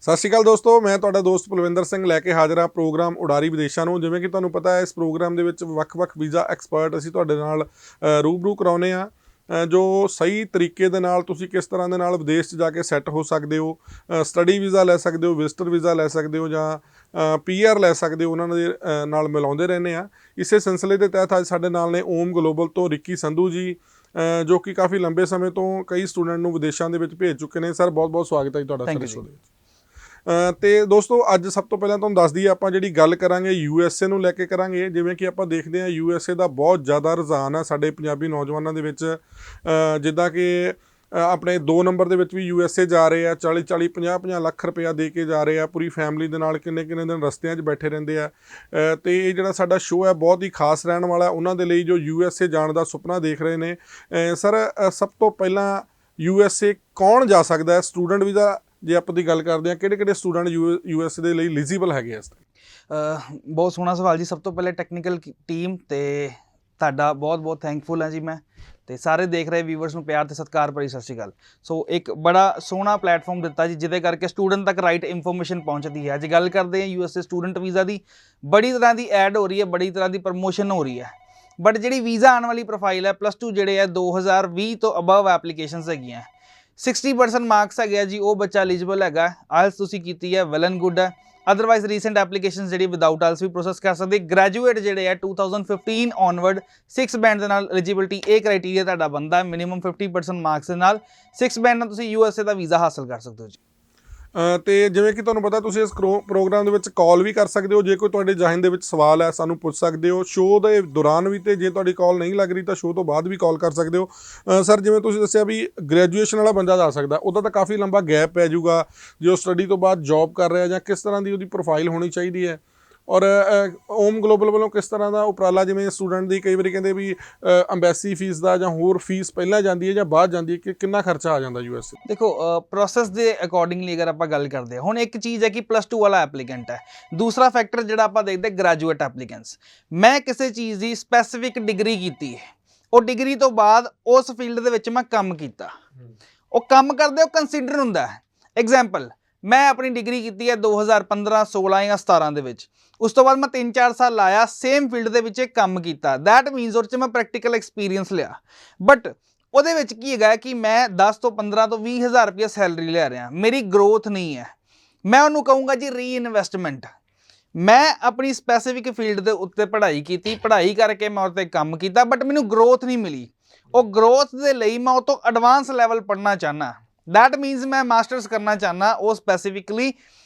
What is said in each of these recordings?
ਸਤਿ ਸ਼੍ਰੀ ਅਕਾਲ ਦੋਸਤੋ, ਮੈਂ ਤੁਹਾਡਾ ਦੋਸਤ ਪਲਵਿੰਦਰ ਸਿੰਘ ਲੈ ਕੇ ਹਾਜ਼ਰ ਹਾਂ ਪ੍ਰੋਗਰਾਮ ਉਡਾਰੀ ਵਿਦੇਸ਼ਾਂ ਨੂੰ। ਜਿਵੇਂ ਕਿ ਤੁਹਾਨੂੰ ਪਤਾ ਹੈ, ਇਸ ਪ੍ਰੋਗਰਾਮ ਦੇ ਵਿੱਚ ਵੱਖ-ਵੱਖ ਵੀਜ਼ਾ ਐਕਸਪਰਟ ਅਸੀਂ ਤੁਹਾਡੇ ਨਾਲ ਰੂਬਰੂ ਕਰਾਉਂਦੇ ਹਾਂ, ਜੋ ਸਹੀ ਤਰੀਕੇ ਦੇ ਨਾਲ ਤੁਸੀਂ ਕਿਸ ਤਰ੍ਹਾਂ ਦੇ ਨਾਲ ਵਿਦੇਸ਼ 'ਚ ਜਾ ਕੇ ਸੈੱਟ ਹੋ ਸਕਦੇ ਹੋ। ਸਟੱਡੀ ਵੀਜ਼ਾ ਲੈ ਸਕਦੇ ਹੋ, ਵਿਜ਼ਟਰ ਵੀਜ਼ਾ ਲੈ ਸਕਦੇ ਹੋ, ਜਾਂ PR ਲੈ ਸਕਦੇ ਹੋ। ਉਹਨਾਂ ਦੇ ਨਾਲ ਮਿਲਾਉਂਦੇ ਰਹਿੰਦੇ ਆ। ਇਸੇ ਸਿਲਸਿਲੇ ਦੇ ਤਹਿਤ ਅੱਜ ਸਾਡੇ ਨਾਲ ਨੇ ਓਮ ਗਲੋਬਲ ਤੋਂ ਰਿੱਕੀ ਸੰਧੂ ਜੀ, ਜੋ ਕਿ ਕਾਫੀ ਲੰਬੇ ਸਮੇਂ ਤੋਂ ਕਈ ਸਟੂਡੈਂਟ ਨੂੰ ਵਿਦੇਸ਼ਾਂ ਦੇ ਵਿੱਚ ਭੇਜ ਚੁੱਕੇ ਨੇ। ਸਰ, ਬਹੁਤ-ਬਹੁਤ ਸਵਾਗਤ ਹੈ ਜੀ ਤੁਹਾਡਾ ਸਰ ਇਸ ਦੇ ਵਿੱਚ। ਤੇ ਦੋਸਤੋ, ਅੱਜ ਸਭ ਤੋਂ ਪਹਿਲਾਂ ਤੁਹਾਨੂੰ ਦੱਸ ਦਈਏ, ਆਪਾਂ ਜਿਹੜੀ ਗੱਲ ਕਰਾਂਗੇ USA ਨੂੰ ਲੈ ਕੇ ਕਰਾਂਗੇ। ਜਿਵੇਂ ਕਿ ਆਪਾਂ ਦੇਖਦੇ ਹਾਂ, USA ਦਾ ਬਹੁਤ ਜ਼ਿਆਦਾ ਰੁਝਾਨ ਹੈ ਸਾਡੇ ਪੰਜਾਬੀ ਨੌਜਵਾਨਾਂ ਦੇ ਵਿੱਚ। ਜਿੱਦਾਂ ਕਿ ਆਪਣੇ 2 ਨੰਬਰ ਦੇ ਵਿੱਚ ਵੀ USA ਜਾ ਰਹੇ ਆ, 40-40 50-50 ਲੱਖ ਰੁਪਇਆ ਦੇ ਕੇ ਜਾ ਰਹੇ ਆ ਪੂਰੀ ਫੈਮਿਲੀ ਦੇ ਨਾਲ। ਕਿੰਨੇ ਦਿਨ ਰਸਤਿਆਂ 'ਚ ਬੈਠੇ ਰਹਿੰਦੇ ਆ। ਅਤੇ ਇਹ ਜਿਹੜਾ ਸਾਡਾ ਸ਼ੋਅ ਹੈ ਬਹੁਤ ਹੀ ਖਾਸ ਰਹਿਣ ਵਾਲਾ ਉਹਨਾਂ ਦੇ ਲਈ ਜੋ USA ਜਾਣ ਦਾ ਸੁਪਨਾ ਦੇਖ ਰਹੇ ਨੇ। ਸਰ, ਸਭ ਤੋਂ ਪਹਿਲਾਂ USA ਕੌਣ ਜਾ ਸਕਦਾ ਹੈ? ਸਟੂਡੈਂਟ ਵੀਜ਼ਾ ਜੇ ਆਪਾਂ ਦੀ ਗੱਲ ਕਰਦੇ ਹਾਂ, ਕਿਹੜੇ ਸਟੂਡੈਂਟ USA ਦੇ ਲਈ ਐਲੀਜੀਬਲ ਹੈਗੇ ਇਸ ਟਾਈਮ? ਬਹੁਤ ਸੋਹਣਾ ਸਵਾਲ ਜੀ। ਸਭ ਤੋਂ ਪਹਿਲੇ ਟੈਕਨੀਕਲ ਟੀਮ ਤੇ ਤੁਹਾਡਾ ਬਹੁਤ ਥੈਂਕਫੁਲ ਹਾਂ ਜੀ ਮੈਂ, ਤੇ ਸਾਰੇ ਦੇਖ ਰਹੇ ਵੀਵਰਸ ਨੂੰ ਪਿਆਰ ਤੇ ਸਤਿਕਾਰ ਭਰੀ ਸਤਿ ਸ਼੍ਰੀ ਅਕਾਲ। ਸੋ ਇੱਕ ਬੜਾ ਸੋਹਣਾ ਪਲੇਟਫਾਰਮ ਦਿੱਤਾ ਜੀ, ਜਿਹਦੇ ਕਰਕੇ ਸਟੂਡੈਂਟ ਤੱਕ ਰਾਈਟ ਇਨਫੋਰਮੇਸ਼ਨ ਪਹੁੰਚਦੀ ਹੈ। ਅੱਜ ਗੱਲ ਕਰਦੇ ਹਾਂ USA ਸਟੂਡੈਂਟ ਵੀਜ਼ਾ ਦੀ। ਬੜੀ ਤਰ੍ਹਾਂ ਦੀ ਐਡ ਹੋ ਰਹੀ ਹੈ, ਬੜੀ ਤਰ੍ਹਾਂ ਦੀ ਪ੍ਰਮੋਸ਼ਨ ਹੋ ਰਹੀ ਹੈ, ਬਟ ਜਿਹੜੀ ਵੀਜ਼ਾ ਆਉਣ ਵਾਲੀ ਪ੍ਰੋਫਾਈਲ ਹੈ +2 ਜਿਹੜੇ ਹੈ 2020 ਤੋਂ ਅਬਵ ਐਪਲੀਕੇਸ਼ਨਸ ਹੈਗੀਆਂ। 60% ਮਾਰਕਸ ਹੈਗੇ ਆ ਜੀ, ਉਹ ਬੱਚਾ ਐਲੀਜੀਬਲ ਹੈਗਾ। ਆਇਲਸ ਤੁਸੀਂ ਕੀਤੀ ਹੈ, ਵੈਲ ਐਂਡ ਗੁੱਡ ਹੈ। ਅਦਰਵਾਈਜ਼ ਰੀਸੈਂਟ ਐਪਲੀਕੇਸ਼ਨ ਜਿਹੜੀ ਵਿਦਾਊਟ ਆਇਲਸ ਵੀ ਪ੍ਰੋਸੈਸ ਕਰ ਸਕਦੇ। ਗ੍ਰੈਜੂਏਟ ਜਿਹੜੇ ਹੈ 2015 ਔਨਵਰਡ 6 ਬੈਂਡ ਦੇ ਨਾਲ ਐਲੀਜੀਬਿਲਿਟੀ, ਇਹ ਕ੍ਰਾਈਟੇਰੀਆ ਤੁਹਾਡਾ ਬਣਦਾ ਮਿਨੀਮਮ 50% ਮਾਰਕਸ ਦੇ ਨਾਲ 6 ਬੈਂਡ ਨਾਲ ਤੁਸੀਂ USA ਦਾ ਵੀਜ਼ਾ ਹਾਸਲ ਕਰ ਸਕਦੇ ਹੋ ਜੀ। ਅਤੇ ਜਿਵੇਂ ਕਿ ਤੁਹਾਨੂੰ ਪਤਾ, ਤੁਸੀਂ ਇਸ ਪ੍ਰੋਗਰਾਮ ਦੇ ਵਿੱਚ ਕਾਲ ਵੀ ਕਰ ਸਕਦੇ ਹੋ। ਜੇ ਕੋਈ ਤੁਹਾਡੇ ਜ਼ਿਹਨ ਦੇ ਵਿੱਚ ਸਵਾਲ ਹੈ, ਸਾਨੂੰ ਪੁੱਛ ਸਕਦੇ ਹੋ ਸ਼ੋਅ ਦੇ ਦੌਰਾਨ ਵੀ, ਅਤੇ ਜੇ ਤੁਹਾਡੀ ਕਾਲ ਨਹੀਂ ਲੱਗ ਰਹੀ ਤਾਂ ਸ਼ੋਅ ਤੋਂ ਬਾਅਦ ਵੀ ਕਾਲ ਕਰ ਸਕਦੇ ਹੋ। ਸਰ, ਜਿਵੇਂ ਤੁਸੀਂ ਦੱਸਿਆ ਵੀ ਗ੍ਰੈਜੂਏਸ਼ਨ ਵਾਲਾ ਬੰਦਾ ਜਾ ਸਕਦਾ, ਉਹਦਾ ਤਾਂ ਕਾਫੀ ਲੰਬਾ ਗੈਪ ਪੈ ਜਾਊਗਾ ਜੇ ਉਹ ਸਟੱਡੀ ਤੋਂ ਬਾਅਦ ਜੋਬ ਕਰ ਰਿਹਾ, ਜਾਂ ਕਿਸ ਤਰ੍ਹਾਂ ਦੀ ਉਹਦੀ ਪ੍ਰੋਫਾਈਲ ਹੋਣੀ ਚਾਹੀਦੀ ਹੈ? ਔਰ ਓਮ ਗਲੋਬਲ ਵੱਲੋਂ ਕਿਸ ਤਰ੍ਹਾਂ ਦਾ ਉਪਰਾਲਾ, ਜਿਵੇਂ ਸਟੂਡੈਂਟ ਦੀ ਕਈ ਵਾਰੀ ਕਹਿੰਦੇ ਵੀ ਅੰਬੈਸੀ ਫੀਸ ਦਾ ਜਾਂ ਹੋਰ ਫੀਸ ਪਹਿਲਾਂ ਜਾਂਦੀ ਹੈ ਜਾਂ ਬਾਅਦ ਜਾਂਦੀ ਹੈ, ਕਿ ਕਿੰਨਾ ਖਰਚਾ ਆ ਜਾਂਦਾ USA? ਦੇਖੋ, ਪ੍ਰੋਸੈਸ ਦੇ ਅਕੋਰਡਿੰਗਲੀ ਅਗਰ ਆਪਾਂ ਗੱਲ ਕਰਦੇ ਹਾਂ, ਹੁਣ ਇੱਕ ਚੀਜ਼ ਹੈ ਕਿ +2 ਵਾਲਾ ਐਪਲੀਕੈਂਟ ਹੈ। ਦੂਸਰਾ ਫੈਕਟਰ ਜਿਹੜਾ ਆਪਾਂ ਦੇਖਦੇ ਗ੍ਰੈਜੂਏਟ ਐਪਲੀਕੈਂਟਸ। ਮੈਂ ਕਿਸੇ ਚੀਜ਼ ਦੀ ਸਪੈਸੀਫਿਕ ਡਿਗਰੀ ਕੀਤੀ ਹੈ, ਉਹ ਡਿਗਰੀ ਤੋਂ ਬਾਅਦ ਉਸ ਫੀਲਡ ਦੇ ਵਿੱਚ ਮੈਂ ਕੰਮ ਕੀਤਾ, ਉਹ ਕੰਮ ਕਰਦੇ ਉਹ ਕੰਸੀਡਰ ਹੁੰਦਾ ਹੈ। ਐਗਜ਼ਾਮਪਲ, ਮੈਂ ਆਪਣੀ ਡਿਗਰੀ ਕੀਤੀ ਹੈ 2015, 16 ਜਾਂ 17 ਦੇ ਵਿੱਚ। ਉਸ ਤੋਂ ਬਾਅਦ ਮੈਂ 3-4 ਸਾਲ ਲਾਇਆ ਸੇਮ ਫੀਲਡ ਦੇ ਵਿੱਚ ਕੰਮ ਕੀਤਾ। ਦੈਟ ਮੀਨਸ ਉਹਦੇ 'ਚ ਮੈਂ ਪ੍ਰੈਕਟੀਕਲ ਐਕਸਪੀਰੀਅੰਸ ਲਿਆ। ਬਟ ਉਹਦੇ ਵਿੱਚ ਕੀ ਹੈਗਾ ਕਿ ਮੈਂ 10 ਤੋਂ 15 ਤੋਂ 20 ਹਜ਼ਾਰ ਰੁਪਇਆ ਸੈਲਰੀ ਲੈ ਰਿਹਾ, ਮੇਰੀ ਗਰੋਥ ਨਹੀਂ ਹੈ। ਮੈਂ ਉਹਨੂੰ ਕਹੂੰਗਾ ਜੀ ਰੀ ਇਨਵੈਸਟਮੈਂਟ। ਮੈਂ ਆਪਣੀ ਸਪੈਸੀਫਿਕ ਫੀਲਡ ਦੇ ਉੱਤੇ ਪੜ੍ਹਾਈ ਕੀਤੀ, ਪੜ੍ਹਾਈ ਕਰਕੇ ਮੈਂ ਉਹਦੇ 'ਤੇ ਕੰਮ ਕੀਤਾ, ਬਟ ਮੈਨੂੰ ਗਰੋਥ ਨਹੀਂ ਮਿਲੀ। ਉਹ ਗਰੋਥ ਦੇ ਲਈ ਮੈਂ ਉਹ ਤੋਂ ਐਡਵਾਂਸ ਲੈਵਲ ਪੜ੍ਹਨਾ ਚਾਹੁੰਦਾ। ਦੈਟ ਮੀਨਸ ਮੈਂ ਮਾਸਟਰਸ ਕਰਨਾ ਚਾਹੁੰਦਾ ਉਹ ਸਪੈਸੀਫਿਕਲੀ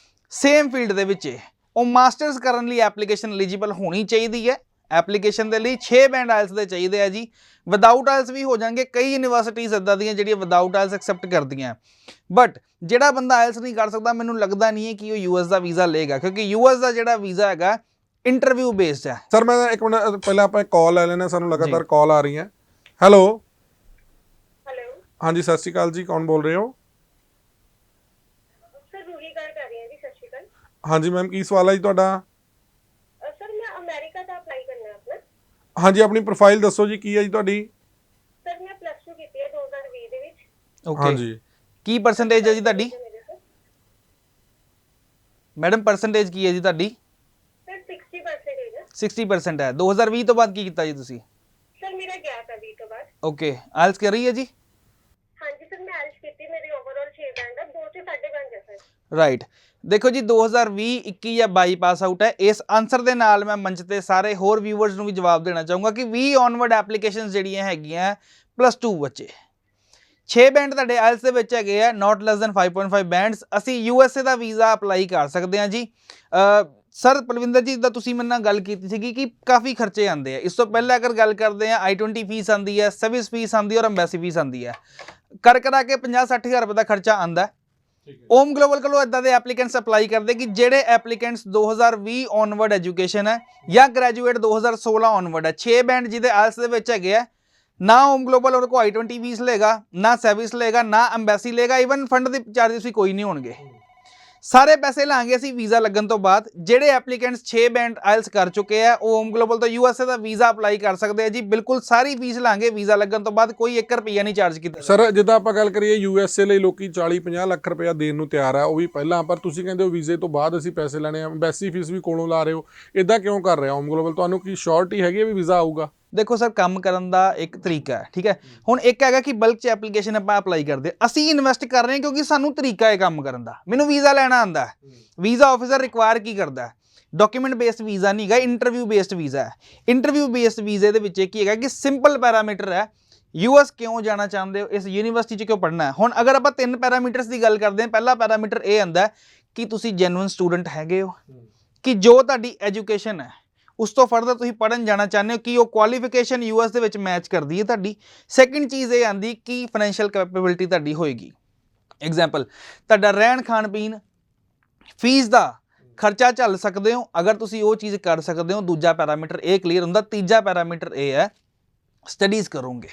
ਸੇਮ ਫੀਲਡ ਦੇ ਵਿੱਚ। ਉਹ ਮਾਸਟਰਸ ਕਰਨ ਲਈ ਐਪਲੀਕੇਸ਼ਨ ਐਲੀਜੀਬਲ ਹੋਣੀ ਚਾਹੀਦੀ ਹੈ। ਐਪਲੀਕੇਸ਼ਨ ਦੇ ਲਈ 6 ਬੈਂਡ ਆਇਲਸ ਦੇ ਚਾਹੀਦੇ ਆ ਜੀ। ਵਿਦਾਊਟ ਆਇਲਸ ਵੀ ਹੋ ਜਾਣਗੇ। ਕਈ ਯੂਨੀਵਰਸਿਟੀਜ਼ ਇੱਦਾਂ ਦੀਆਂ ਜਿਹੜੀਆਂ ਵਿਦਾਊਟ ਆਇਲਸ ਐਕਸੈਪਟ ਕਰਦੀਆਂ। ਬਟ ਜਿਹੜਾ ਬੰਦਾ ਆਇਲਸ ਨਹੀਂ ਕਰ ਸਕਦਾ, ਮੈਨੂੰ ਲੱਗਦਾ ਨਹੀਂ ਹੈ ਕਿ ਉਹ US ਦਾ ਵੀਜ਼ਾ ਲਏਗਾ, ਕਿਉਂਕਿ US ਦਾ ਜਿਹੜਾ ਵੀਜ਼ਾ ਹੈਗਾ ਇੰਟਰਵਿਊ ਬੇਸਡ ਹੈ। ਸਰ, ਮੈਂ ਇੱਕ ਮਿੰਟ ਪਹਿਲਾਂ ਆਪਾਂ ਕਾਲ ਲੈ ਲੈਣਾ, ਸਾਨੂੰ ਲਗਾਤਾਰ ਕਾਲ ਆ ਰਹੀ ਹੈ। ਹੈਲੋ। ਹਾਂਜੀ, ਸਤਿ ਸ਼੍ਰੀ ਅਕਾਲ ਜੀ, ਕੌਣ ਬੋਲ ਰਹੇ ਹੋ? ਸਰ, ਰੂਹੀ ਗੱਲ ਕਰ ਰਹੀ ਹਾਂ ਜੀ। ਸਤਿ ਸ਼੍ਰੀ ਅਕਾਲ। ਹਾਂਜੀ ਮੈਮ, ਕੀ ਸਵਾਲ ਹੈ ਜੀ ਤੁਹਾਡਾ? ਸਰ, ਮੈਂ ਅਮਰੀਕਾ ਦਾ ਅਪਲਾਈ ਕਰਨਾ ਆਪਣਾ। ਹਾਂਜੀ, ਆਪਣੀ ਪ੍ਰੋਫਾਈਲ ਦੱਸੋ ਜੀ, ਕੀ ਹੈ ਜੀ ਤੁਹਾਡੀ? ਸਰ, ਮੈਂ +2 ਕੀਤੀ ਹੈ 2020 ਦੇ ਵਿੱਚ। ਓਕੇ, ਹਾਂਜੀ। ਕੀ ਪਰਸੈਂਟੇਜ ਹੈ ਜੀ ਤੁਹਾਡੀ ਮੈਡਮ? ਪਰਸੈਂਟੇਜ ਕੀ ਹੈ ਜੀ ਤੁਹਾਡੀ? ਸਰ, 60% ਹੈ। 60% ਹੈ। 2020 ਤੋਂ ਬਾਅਦ ਕੀ ਕੀਤਾ ਜੀ ਤੁਸੀਂ? ਸਰ, ਮੇਰਾ ਗੈਪ ਹੈ 20 ਤੋਂ ਬਾਅਦ। ਓਕੇ, ਆਇਲਸ ਕਰ ਰਹੀ ਹੈ ਜੀ? ਹਾਂਜੀ ਸਰ, ਮੈਂ ਆਇਲਸ ਕੀਤੀ। ਮੇਰੀ ਓਵਰਆਲ 6 ਬੈਂਡ ਹੈ, 2 ਤੇ 5.5 ਹੈ ਸਰ। ਰਾਈਟ। ਦੇਖੋ ਜੀ, 2020, 21 ਜਾਂ 22 ਪਾਸ ਆਊਟ ਹੈ। ਇਸ ਆਨਸਰ ਦੇ ਨਾਲ ਮੈਂ ਮੰਚ ਤੇ ਸਾਰੇ ਹੋਰ ਵਿਊਵਰਸ ਨੂੰ ਵੀ ਜਵਾਬ ਦੇਣਾ ਚਾਹੂੰਗਾ ਕਿ 20 ਔਨਵਰਡ ਐਪਲੀਕੇਸ਼ਨਸ ਜਿਹੜੀਆਂ ਹੈਗੀਆਂ +2 ਬੱਚੇ 6 ਬੈਂਡ ਤੁਹਾਡੇ ਆਇਲਸ ਦੇ ਵਿੱਚ ਹੈਗੇ ਆ, ਨਾਟ ਲੈਸ ਦੈਨ 5.5 ਬੈਂਡਸ। ਅਸੀਂ USA ਦਾ ਵੀਜ਼ਾ ਅਪਲਾਈ ਕਰ ਸਕਦੇ ਹਾਂ ਜੀ। ਸਰ ਪਲਵਿੰਦਰ ਜੀ, ਦਾ ਤੁਸੀਂ ਮੇਰੇ ਨਾਲ ਗੱਲ ਕੀਤੀ ਸੀਗੀ ਕਿ ਕਾਫੀ ਖਰਚੇ ਆਉਂਦੇ ਆ। ਇਸ ਤੋਂ ਪਹਿਲਾਂ ਅਗਰ ਗੱਲ ਕਰਦੇ ਹਾਂ, I-20 ਫੀਸ ਆਉਂਦੀ ਹੈ, ਸਰਵਿਸ ਫੀਸ ਆਉਂਦੀ ਹੈ, ਔਰ ਅੰਬੈਸੀ ਫੀਸ ਆਉਂਦੀ ਹੈ। ਕਰ ਕੇ 50-60 ਹਜ਼ਾਰ ਰੁਪਏ ਦਾ ਖਰਚਾ ਆਉਂਦਾ। ਓਮ ਗਲੋਬਲ ਕੋਲੋਂ ਇੱਦਾਂ ਦੇ ਐਪਲੀਕੈਂਟਸ ਅਪਲਾਈ ਕਰਦੇ ਕਿ ਜਿਹੜੇ ਐਪਲੀਕੈਂਟਸ 2020 ਔਨਵਰਡ ਐਜੂਕੇਸ਼ਨ ਹੈ ਜਾਂ ਗ੍ਰੈਜੂਏਟ 2016 ਔਨਵਰਡ ਹੈ, 6 ਬੈਂਡ ਜਿਹਦੇ ਆਇਲਸ ਦੇ ਵਿੱਚ ਹੈਗੇ ਆ। ਨਾ ਓਮ ਗਲੋਬਲ ਉਹਦੇ ਕੋਲ I-20 ਫੀਸ ਲਏਗਾ, ਨਾ ਸਰਵਿਸ ਲਏਗਾ, ਨਾ ਅੰਬੈਸੀ ਲਏਗਾ, ਈਵਨ ਫੰਡ ਦੇ ਚਾਰजेस ਵੀ ਕੋਈ ਨਹੀਂ ਹੋਣਗੇ। ਸਾਰੇ ਪੈਸੇ ਲਾਂਗੇ ਅਸੀਂ ਵੀਜ਼ਾ ਲੱਗਣ ਤੋਂ ਬਾਅਦ। ਜਿਹੜੇ ਐਪਲੀਕੈਂਟਸ 6 ਬੈਂਡ ਆਇਲਸ ਕਰ ਚੁੱਕੇ ਆ ਉਹ ਹੋਮ ਗਲੋਬਲ ਤੋਂ USA ਦਾ ਵੀਜ਼ਾ ਅਪਲਾਈ ਕਰ ਸਕਦੇ ਆ ਜੀ। ਬਿਲਕੁਲ ਸਾਰੀ ਫੀਸ ਲਾਂਗੇ ਵੀਜ਼ਾ ਲੱਗਣ ਤੋਂ ਬਾਅਦ, ਕੋਈ 1 ਰੁਪਿਆ ਨਹੀਂ ਚਾਰਜ ਕੀਤਾ। ਸਰ ਜਿੱਦਾਂ ਆਪਾਂ ਗੱਲ ਕਰੀਏ USA ਲਈ ਲੋਕੀ 40-50 ਲੱਖ ਰੁਪਇਆ ਦੇਣ ਨੂੰ ਤਿਆਰ ਆ, ਉਹ ਵੀ ਪਹਿਲਾਂ, ਪਰ ਤੁਸੀਂ ਕਹਿੰਦੇ ਹੋ ਵੀਜ਼ੇ ਤੋਂ ਬਾਅਦ ਅਸੀਂ ਪੈਸੇ ਲੈਣੇ ਆ, ਐਮਬੈਸੀ ਫੀਸ ਵੀ ਕੋਲੋਂ ਲਾ ਰਹੇ ਹੋ, ਇਦਾਂ ਕਿਉਂ ਕਰ ਰਿਹਾ ਹੋਮ ਗਲੋਬਲ? ਤੁਹਾਨੂੰ ਕੀ ਸ਼ੋਰਟੀ ਹੈਗੀ ਵੀ ਵੀਜ਼ਾ ਆਊਗਾ? ਦੇਖੋ ਸਰ, ਕੰਮ ਕਰਨ ਦਾ ਇੱਕ ਤਰੀਕਾ ਹੈ, ਠੀਕ ਹੈ। ਹੁਣ ਇੱਕ ਹੈਗਾ ਕਿ ਬਲਕ 'ਚ ਐਪਲੀਕੇਸ਼ਨ ਆਪਾਂ ਅਪਲਾਈ ਕਰਦੇ, ਅਸੀਂ ਇਨਵੈਸਟ ਕਰ ਰਹੇ ਹਾਂ ਕਿਉਂਕਿ ਸਾਨੂੰ ਤਰੀਕਾ ਹੈ ਕੰਮ ਕਰਨ ਦਾ। ਮੈਨੂੰ ਵੀਜ਼ਾ ਲੈਣਾ ਆਉਂਦਾ, ਵੀਜ਼ਾ ਆਫਿਸਰ ਰਿਕੁਆਇਰ ਕੀ ਕਰਦਾ? ਡਾਕੂਮੈਂਟ ਬੇਸਡ ਵੀਜ਼ਾ ਨਹੀਂ ਹੈਗਾ, ਇੰਟਰਵਿਊ ਬੇਸਡ ਵੀਜ਼ਾ ਹੈ। ਇੰਟਰਵਿਊ ਬੇਸਡ ਵੀਜ਼ੇ ਦੇ ਵਿੱਚ ਕੀ ਹੈਗਾ ਕਿ ਸਿੰਪਲ ਪੈਰਾਮੀਟਰ ਹੈ, US ਕਿਉਂ ਜਾਣਾ ਚਾਹੁੰਦੇ ਹੋ, ਇਸ ਯੂਨੀਵਰਸਿਟੀ 'ਚ ਕਿਉਂ ਪੜ੍ਹਨਾ ਹੈ। ਹੁਣ ਅਗਰ ਆਪਾਂ 3 ਪੈਰਾਮੀਟਰਸ ਦੀ ਗੱਲ ਕਰਦੇ ਹਾਂ, ਪਹਿਲਾ ਪੈਰਾਮੀਟਰ ਇਹ ਆਉਂਦਾ ਕਿ ਤੁਸੀਂ ਜੈਨੂਇਨ ਸਟੂਡੈਂਟ ਹੈਗੇ ਹੋ, ਕਿ ਜੋ ਤੁਹਾਡੀ ਐਜੂਕੇਸ਼ਨ ਹੈ ਉਸ ਤੋਂ ਫਰਦਰ ਤੁਸੀਂ ਪੜ੍ਹਨ ਜਾਣਾ ਚਾਹੁੰਦੇ ਹੋ, ਕਿ ਉਹ ਕੁਆਲੀਫਿਕੇਸ਼ਨ US ਦੇ ਵਿੱਚ ਮੈਚ ਕਰਦੀ ਹੈ ਤੁਹਾਡੀ। ਸੈਕਿੰਡ ਚੀਜ਼ ਇਹ ਆਂਦੀ ਕਿ ਫਾਈਨੈਂਸ਼ੀਅਲ ਕੈਪੇਬਿਲਿਟੀ ਤੁਹਾਡੀ ਹੋਏਗੀ। ਐਗਜ਼ਾਮਪਲ, ਤੁਹਾਡਾ ਰਹਿਣ ਖਾਣ ਪੀਣ ਫੀਸ ਦਾ ਖਰਚਾ ਝੱਲ ਸਕਦੇ ਹੋ, ਅਗਰ ਤੁਸੀਂ ਉਹ ਚੀਜ਼ ਕਰ ਸਕਦੇ ਹੋ। ਦੂਜਾ ਪੈਰਾਮੀਟਰ ਇਹ ਕਲੀਅਰ ਹੁੰਦਾ। ਤੀਜਾ ਪੈਰਾਮੀਟਰ ਇਹ ਹੈ ਸਟੱਡੀਜ਼ ਕਰੋਗੇ,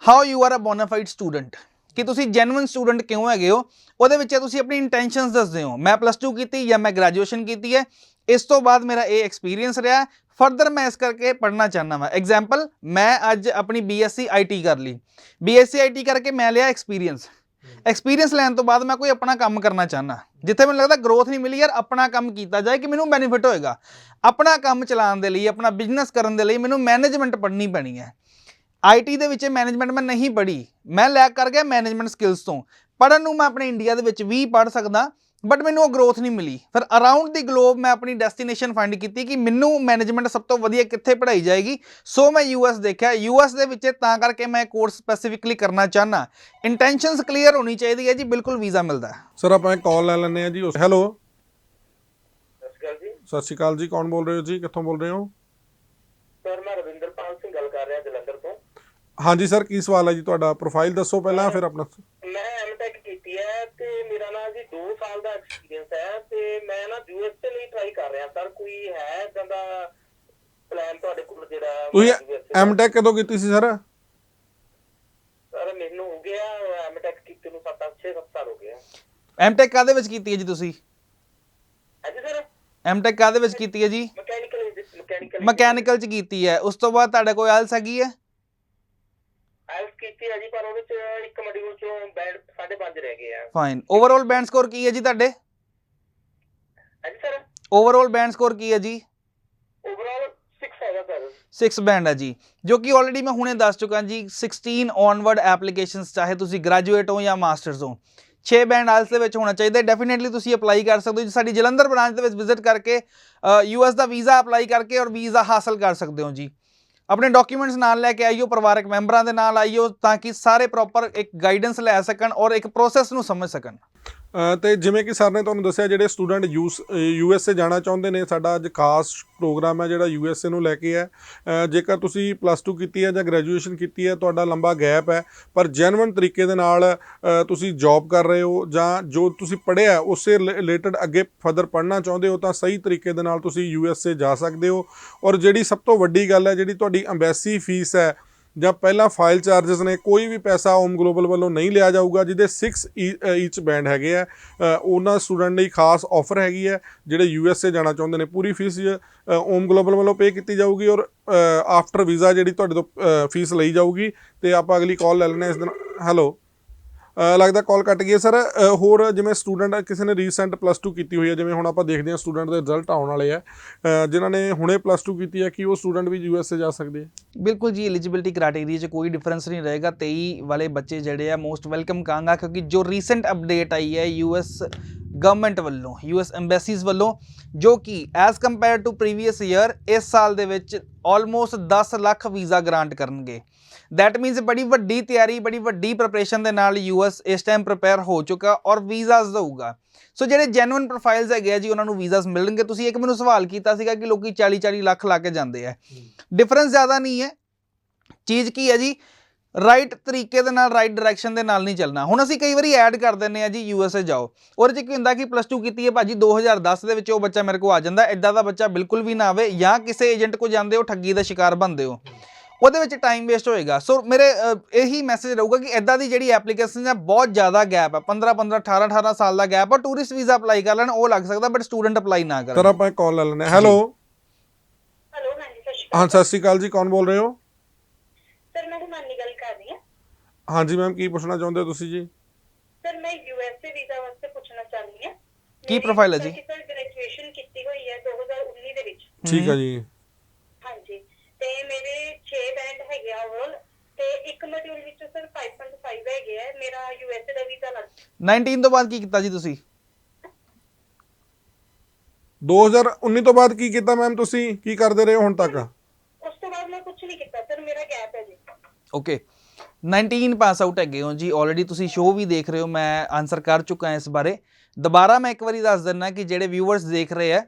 how you are a bonafide student, ਕਿ ਤੁਸੀਂ ਜੈਨੂਇਨ ਸਟੂਡੈਂਟ ਕਿਉਂ ਹੈਗੇ ਹੋ। ਉਹਦੇ ਵਿੱਚ ਤੁਸੀਂ ਆਪਣੀ ਇੰਟੈਂਸ਼ਨਸ ਦੱਸਦੇ ਹੋ, ਮੈਂ +2 ਕੀਤੀ ਜਾਂ ਮੈਂ ਗ੍ਰੈਜੂਏਸ਼ਨ ਕੀਤੀ ਹੈ, ਇਸ ਤੋਂ ਬਾਅਦ ਮੇਰਾ ਇਹ ਐਕਸਪੀਰੀਅੰਸ ਰਿਹਾ, ਫਰਦਰ ਮੈਂ ਇਸ ਕਰਕੇ ਪੜ੍ਹਨਾ ਚਾਹੁੰਦਾ ਵਾ। ਐਗਜ਼ਾਮਪਲ, ਮੈਂ ਅੱਜ ਆਪਣੀ BSc IT ਕਰ ਲਈ, BSc IT ਕਰਕੇ ਮੈਂ ਲਿਆ ਐਕਸਪੀਰੀਅੰਸ ਲੈਣ ਤੋਂ ਬਾਅਦ ਮੈਂ ਕੋਈ ਆਪਣਾ ਕੰਮ ਕਰਨਾ ਚਾਹੁੰਦਾ, ਜਿੱਥੇ ਮੈਨੂੰ ਲੱਗਦਾ ਗਰੋਥ ਨਹੀਂ ਮਿਲੀ, ਯਾਰ ਆਪਣਾ ਕੰਮ ਕੀਤਾ ਜਾਏ ਕਿ ਮੈਨੂੰ ਬੈਨੀਫਿਟ ਹੋਏਗਾ। ਆਪਣਾ ਕੰਮ ਚਲਾਉਣ ਦੇ ਲਈ, ਆਪਣਾ ਬਿਜ਼ਨਸ ਕਰਨ ਦੇ ਲਈ ਮੈਨੂੰ ਮੈਨੇਜਮੈਂਟ ਪੜ੍ਹਨੀ ਪੈਣੀ ਹੈ। IT ਦੇ ਵਿੱਚ ਮੈਨੇਜਮੈਂਟ ਮੈਂ ਨਹੀਂ ਪੜ੍ਹੀ, ਮੈਂ ਲੈਕ ਕਰ ਗਿਆ ਮੈਨੇਜਮੈਂਟ ਸਕਿੱਲਸ ਤੋਂ। ਪੜ੍ਹਨ ਨੂੰ ਮੈਂ ਆਪਣੇ ਇੰਡੀਆ ਦੇ ਵਿੱਚ ਵੀ ਪੜ੍ਹ ਸਕਦਾ, ਬਟ ਮੈਨੂੰ ਉਹ ਗਰੋਥ ਨਹੀਂ ਮਿਲੀ। ਫਿਰ ਅਰਾਊਂਡ ਦੀ ਗਲੋਬ ਮੈਂ ਆਪਣੀ ਡੈਸਟੀਨੇਸ਼ਨ ਫਾਈਂਡ ਕੀਤੀ ਕਿ ਮੈਨੂੰ ਮੈਨੇਜਮੈਂਟ ਸਭ ਤੋਂ ਵਧੀਆ ਕਿੱਥੇ ਪੜ੍ਹਾਈ ਜਾਏਗੀ। ਸੋ ਮੈਂ US ਦੇਖਿਆ, US ਦੇ ਵਿੱਚ ਤਾਂ ਕਰਕੇ ਮੈਂ ਕੋਰਸ ਸਪੈਸੀਫਿਕਲੀ ਕਰਨਾ ਚਾਹੁੰਦਾ। ਇੰਟੈਂਸ਼ਨਸ ਕਲੀਅਰ ਹੋਣੀ ਚਾਹੀਦੀ ਹੈ ਜੀ, ਬਿਲਕੁਲ ਵੀਜ਼ਾ ਮਿਲਦਾ। ਸਰ ਆਪਾਂ ਕਾਲ ਲੈ ਲੈਂਦੇ ਆ ਜੀ। ਹੈਲੋ, ਜੀ ਸਤਿ ਸ਼੍ਰੀ ਅਕਾਲ ਜੀ, ਕੌਣ ਬੋਲ ਰਹੇ ਹੋ ਜੀ, ਕਿੱਥੋਂ ਬੋਲ ਰਹੇ ਹੋ? ਸਰ, ਮੈਂ ਰਵਿੰਦਰਪਾਲ ਸਿੰਘ ਗੱਲ ਕਰ ਰਿਹਾ ਜਲੰਧਰ ਤੋਂ। ਹਾਂਜੀ ਸਰ, ਕੀ ਸਵਾਲ ਹੈ ਜੀ ਤੁਹਾਡਾ? ਪ੍ਰੋਫਾਈਲ ਦੱਸੋ ਪਹਿਲਾਂ, ਫਿਰ ਆਪਣਾ। ਮੈਂ M.Tech ਕੀਤੀ ਹੈ ਤੇ ਮੇਰਾ ਨਾ ਜੀ 2 ਸਾਲ ਦਾ ਐਕਸਪੀਰੀਅੰਸ ਹੈ ਤੇ ਮੈਂ ਨਾ USA ਲਈ ਟਰਾਈ ਕਰ ਰਿਹਾ ਸਰ। ਕੋਈ ਹੈ ਇਦਾਂ ਦਾ ਪਲਾਨ ਤੁਹਾਡੇ ਕੋਲ ਜਿਹੜਾ? ਤੁਸੀਂ M.Tech ਕਦੋਂ ਕੀਤੀ ਸੀ ਸਰ? ਸਰ ਮੈਨੂੰ ਹੋ ਗਿਆ M.Tech ਕੀਤੇ ਨੂੰ 6-7 ਸਾਲ ਹੋ ਗਏ। M.Tech ਕਾਹਦੇ ਵਿੱਚ ਕੀਤੀ ਹੈ ਜੀ ਤੁਸੀਂ? ਹਾਂਜੀ ਸਰ, M.Tech ਕਾਹਦੇ ਵਿੱਚ ਕੀਤੀ ਹੈ ਜੀ? ਮਕੈਨੀਕਲ 'ਚ ਕੀਤੀ ਹੈ। ਉਸ ਤੋਂ ਬਾਅਦ ਤੁਹਾਡੇ ਕੋਲ ਆਇਲਸ ਹੈਗੀ ਹੈ? ਆਇਲਸ ਕੀਤੀ ਹੈ ਜੀ, ਪਰ ਉਹਦੇ 'ਚ ਇੱਕ ਮੋਡਿਊਲ 'ਚੋਂ ਬੈਂਡ 5.5 ਰਹਿ ਗਏ ਆ। ਫਾਈਨ। ਓਵਰਆਲ ਬੈਂਡ ਸਕੋਰ ਕੀ ਹੈ ਜੀ ਤੁਹਾਡੇ? ਹਾਂਜੀ ਸਰ, ਓਵਰਆਲ ਬੈਂਡ ਸਕੋਰ ਕੀ ਹੈ ਜੀ? ਓਵਰਆਲ 6 ਹੈਗਾ ਸਰ। 6 ਬੈਂਡ ਹੈ ਜੀ, ਜੋ ਕਿ ਆਲਰੇਡੀ ਮੈਂ ਹੁਣੇ ਦੱਸ ਚੁੱਕਾ ਜੀ। 16 ਔਨਵਰਡ ਐਪਲੀਕੇਸ਼ਨਸ, ਚਾਹੇ ਤੁਸੀਂ ਗ੍ਰੈਜੂਏਟ ਹੋ ਜਾਂ ਮਾਸਟਰਸ ਹੋ, 6 ਬੈਂਡ ਆਇਲਸ ਦੇ ਵਿੱਚ ਹੋਣਾ ਚਾਹੀਦਾ। ਡੈਫੀਨੇਟਲੀ ਤੁਸੀਂ ਅਪਲਾਈ ਕਰ ਸਕਦੇ ਹੋ ਜੀ, ਸਾਡੀ ਜਲੰਧਰ ਬ੍ਰਾਂਚ ਦੇ ਵਿੱਚ ਵਿਜ਼ਿਟ ਕਰਕੇ US ਦਾ ਵੀਜ਼ਾ ਅਪਲਾਈ ਕਰਕੇ ਔਰ ਵੀਜ਼ਾ ਹਾਸਲ ਕਰ ਸਕਦੇ ਹੋ ਜੀ। ਆਪਣੇ ਡਾਕੂਮੈਂਟਸ ਨਾਲ ਲੈ ਕੇ ਆਈਓ, ਪਰਿਵਾਰਕ ਮੈਂਬਰਾਂ ਦੇ ਨਾਲ ਆਈਓ, ਤਾਂ ਕਿ ਸਾਰੇ ਪ੍ਰੋਪਰ ਇੱਕ ਗਾਈਡੈਂਸ ਲੈ ਸਕਣ ਔਰ ਇੱਕ ਪ੍ਰੋਸੈਸ ਨੂੰ ਸਮਝ ਸਕਣ। ਤੇ ਜਿਵੇਂ ਕਿ ਸਰ ਨੇ ਤੁਹਾਨੂੰ ਦੱਸਿਆ, ਜਿਹੜੇ ਸਟੂਡੈਂਟ USA ਜਾਣਾ ਚਾਹੁੰਦੇ ਨੇ, ਸਾਡਾ ਅੱਜ ਖਾਸ ਪ੍ਰੋਗਰਾਮ ਹੈ ਜਿਹੜਾ USA ਨੂੰ ਲੈ ਕੇ ਹੈ। ਜੇਕਰ ਤੁਸੀਂ +2 ਕੀਤੀ ਹੈ ਜਾਂ ਗ੍ਰੈਜੂਏਸ਼ਨ ਕੀਤੀ ਹੈ, ਤੁਹਾਡਾ ਲੰਬਾ ਗੈਪ ਹੈ, ਪਰ ਜੈਨੂਇਨ ਤਰੀਕੇ ਦੇ ਨਾਲ ਤੁਸੀਂ ਜੌਬ ਕਰ ਰਹੇ ਹੋ ਜਾਂ ਜੋ ਤੁਸੀਂ ਪੜ੍ਹਿਆ ਉਸੇ ਰਿਲੇਟਡ ਅੱਗੇ ਫਰਦਰ ਪੜ੍ਹਨਾ ਚਾਹੁੰਦੇ ਹੋ, ਤਾਂ ਸਹੀ ਤਰੀਕੇ ਦੇ ਨਾਲ ਤੁਸੀਂ USA ਜਾ ਸਕਦੇ ਹੋ। ਔਰ ਜਿਹੜੀ ਸਭ ਤੋਂ ਵੱਡੀ ਗੱਲ ਹੈ, ਜਿਹੜੀ ਤੁਹਾਡੀ ਐਮਬੈਸੀ ਫੀਸ ਹੈ ਜਾਂ ਪਹਿਲਾਂ ਫਾਈਲ ਚਾਰजेस ਨੇ, ਕੋਈ ਵੀ ਪੈਸਾ ਹੋਮ ਗਲੋਬਲ ਵੱਲੋਂ ਨਹੀਂ ਲਿਆ ਜਾਊਗਾ। ਜਿਹਦੇ 6 ਈਚ ਬੈਂਡ ਹੈਗੇ ਆ, ਉਹਨਾਂ ਸਟੂਡੈਂਟ ਲਈ ਖਾਸ ਆਫਰ ਹੈਗੀ ਹੈ ਜਿਹੜੇ USA ਜਾਣਾ ਚਾਹੁੰਦੇ ਨੇ। ਪੂਰੀ ਫੀਸ ਹੋਮ ਗਲੋਬਲ ਵੱਲੋਂ ਪੇ ਕੀਤੀ ਜਾਊਗੀ ਔਰ ਆਫਟਰ ਵੀਜ਼ਾ ਜਿਹੜੀ ਤੁਹਾਡੇ ਤੋਂ ਫੀਸ ਲਈ ਜਾਊਗੀ। ਤੇ ਆਪਾਂ ਅਗਲੀ ਕਾਲ ਲੈ ਲੈਂਦੇ ਹਾਂ ਇਸ ਦਿਨ। ਹੈਲੋ, ਲੱਗਦਾ ਕਾਲ ਕੱਟ ਗਈ ਹੈ ਸਰ। ਹੋਰ ਜਿਵੇਂ ਸਟੂਡੈਂਟ ਕਿਸੇ ਨੇ ਰੀਸੈਂਟ +2 ਕੀਤੀ ਹੋਈ ਹੈ, ਜਿਵੇਂ ਹੁਣ ਆਪਾਂ ਦੇਖਦੇ ਹਾਂ ਸਟੂਡੈਂਟ ਦੇ ਰਿਜ਼ਲਟ ਆਉਣ ਵਾਲੇ ਆ, ਜਿਨ੍ਹਾਂ ਨੇ ਹੁਣੇ +2 ਕੀਤੀ ਹੈ, ਕਿ ਉਹ ਸਟੂਡੈਂਟ ਵੀ USA ਜਾ ਸਕਦੇ ਆ? ਬਿਲਕੁਲ ਜੀ, ਐਲੀਜੀਬਿਲਿਟੀ ਕ੍ਰਾਈਟੇਰੀਆ 'ਚ ਕੋਈ ਡਿਫਰੈਂਸ ਨਹੀਂ ਰਹੇਗਾ। 23 ਵਾਲੇ ਬੱਚੇ ਜਿਹੜੇ ਆ ਮੋਸਟ ਵੈਲਕਮ ਕਹਾਂਗਾ, ਕਿਉਂਕਿ ਜੋ ਰੀਸੈਂਟ ਅਪਡੇਟ ਆਈ ਹੈ US ਗਵਰਨਮੈਂਟ ਵੱਲੋਂ, US ਐਮਬੈਸੀਜ਼ ਵੱਲੋਂ, ਜੋ ਕਿ as compare to previous year ਇਸ ਸਾਲ ਦੇ ਵਿੱਚ ਆਲਮੋਸਟ 10 ਲੱਖ ਵੀਜ਼ਾ ਗ੍ਰਾਂਟ ਕਰਨਗੇ। ਦੈਟ ਮੀਨਸ ਬੜੀ ਵੱਡੀ ਤਿਆਰੀ, ਬੜੀ ਵੱਡੀ ਪ੍ਰੈਪਰੇਸ਼ਨ ਦੇ ਨਾਲ US ਇਸ ਟਾਈਮ ਪ੍ਰਿਪੇਅਰ ਹੋ ਚੁੱਕਾ ਔਰ ਵੀਜ਼ਾਸ ਦਊਗਾ। ਸੋ ਜਿਹੜੇ ਜੈਨੂਇਨ ਪ੍ਰੋਫਾਈਲਸ ਹੈਗੇ ਆ ਜੀ, ਉਹਨਾਂ ਨੂੰ ਵੀਜ਼ਾਸ ਮਿਲਣਗੇ। ਤੁਸੀਂ ਇੱਕ ਮੈਨੂੰ ਸਵਾਲ ਕੀਤਾ ਸੀਗਾ ਕਿ ਲੋਕੀ 40-40 ਲੱਖ ਲਾ ਕੇ ਜਾਂਦੇ ਆ। ਡਿਫਰੈਂਸ ਜ਼ਿਆਦਾ ਨਹੀਂ ਹੈ। ਚੀਜ਼ ਕੀ ਹੈ ਜੀ, ਰਾਈਟ ਤਰੀਕੇ ਦੇ ਨਾਲ, ਰਾਈਟ ਡਾਇਰੈਕਸ਼ਨ ਦੇ ਨਾਲ ਨਹੀਂ ਚੱਲਣਾ। ਹੁਣ ਅਸੀਂ ਕਈ ਵਾਰੀ ਐਡ ਕਰ ਦਿੰਦੇ ਆ ਜੀ USA ਜਾਓ, ਉਹਦੇ 'ਚ ਕੀ ਹੁੰਦਾ ਕਿ +2 ਕੀਤੀ ਹੈ ਭਾਜੀ 2010 ਦੇ ਵਿੱਚ, ਉਹ ਬੱਚਾ ਮੇਰੇ ਕੋਲ ਆ ਜਾਂਦਾ। ਇੱਦਾਂ ਦਾ ਬੱਚਾ ਬਿਲਕੁਲ ਵੀ ਨਾ ਆਵੇ, ਜਾਂ ਕਿਸੇ ਏਜੰਟ ਕੋਲ ਜਾਂਦੇ ਹੋ ਠੱਗੀ ਦਾ ਸ਼ਿਕਾਰ ਬਣਦੇ ਹੋ। ਉਹਦੇ ਵਿੱਚ ਟਾਈਮ ਵੇਸਟ ਹੋਏਗਾ। ਸੋ ਮੇਰੇ ਇਹੀ ਮੈਸੇਜ ਰਹੂਗਾ ਕਿ ਇਦਾਂ ਦੀ ਜਿਹੜੀ ਐਪਲੀਕੇਸ਼ਨ ਹੈ ਬਹੁਤ ਜ਼ਿਆਦਾ ਗੈਪ ਹੈ, 15 18 ਸਾਲ ਦਾ ਗੈਪ ਆ। ਟੂਰਿਸਟ ਵੀਜ਼ਾ ਅਪਲਾਈ ਕਰ ਲੈਣ ਉਹ ਲੱਗ ਸਕਦਾ, ਬਟ ਸਟੂਡੈਂਟ ਅਪਲਾਈ ਨਾ ਕਰਨ। ਸਰ ਆਪਾਂ ਇੱਕ ਕਾਲ ਲੈ ਲੈਂਦੇ ਹਾਂ। ਹੈਲੋ ਹੈਲੋ, ਹਾਂਜੀ ਸਤਿ ਸ਼੍ਰੀ ਹਾਂ ਸਤਿ ਸ਼੍ਰੀ ਅਕਾਲ ਜੀ, ਕੌਣ ਬੋਲ ਰਹੇ ਹੋ? ਸਰ ਮੈਂ ਹਿਮਾਨੀ ਗੱਲ ਕਰ ਰਹੀ ਹਾਂ। ਹਾਂਜੀ ਮੈਮ, ਕੀ ਪੁੱਛਣਾ ਚਾਹੁੰਦੇ ਹੋ ਤੁਸੀਂ ਜੀ? ਸਰ ਮੈਂ USA ਵੀਜ਼ਾ ਵਾਸਤੇ ਪੁੱਛਣਾ ਚਾਹੁੰਦੀ ਹਾਂ। ਕੀ ਪ੍ਰੋਫਾਈਲ ਹੈ ਜੀ? ਸਰ ਗ੍ਰੈਜੂਏਸ਼ਨ ਕੀਤੀ ਹੋਈ ਹੈ 2019 ਦੇ ਵਿੱਚ। ਠੀਕ ਹੈ ਜੀ। ਹਾਂਜੀ, ਤੇ ਮੇਰੇ 6 ਬੈਂਡ ਹੈਗੇ ਆ ਓਵਰਆਲ, ਤੇ ਇੱਕ ਮੋਡਿਊਲ ਵਿੱਚ ਸਰ 5.5 ਹੈਗੇ ਆ। ਮੇਰਾ USA ਦਾ ਵੀਜ਼ਾ ਲੱਗ 19 ਤੋਂ ਬਾਅਦ ਕੀ ਕੀਤਾ ਜੀ ਤੁਸੀਂ? 2019 ਤੋਂ ਬਾਅਦ ਕੀ ਕੀਤਾ ਮੈਮ? ਤੁਸੀਂ ਕੀ ਕਰਦੇ ਰਹੇ ਹੋ ਹੁਣ ਤੱਕ? ਉਸ ਤੋਂ ਬਾਅਦ ਮੈਂ ਕੁਝ ਨਹੀਂ ਕੀਤਾ ਸਰ, ਮੇਰਾ ਗੈਪ ਹੈ ਜੀ। ਓਕੇ, 19 ਪਾਸ ਆਊਟ ਹੈਗੇ ਹੋ ਜੀ ਆਲਰੇਡੀ, ਤੁਸੀਂ ਸ਼ੋਅ ਵੀ ਦੇਖ ਰਹੇ ਹੋ, ਮੈਂ ਆਨਸਰ ਕਰ ਚੁੱਕਾ ਇਸ ਬਾਰੇ। ਦੁਬਾਰਾ ਮੈਂ ਇੱਕ ਵਾਰੀ ਦੱਸ ਦਿੰਦਾ ਕਿ ਜਿਹੜੇ ਵਿਊਅਰਸ ਦੇਖ ਰਹੇ ਆ,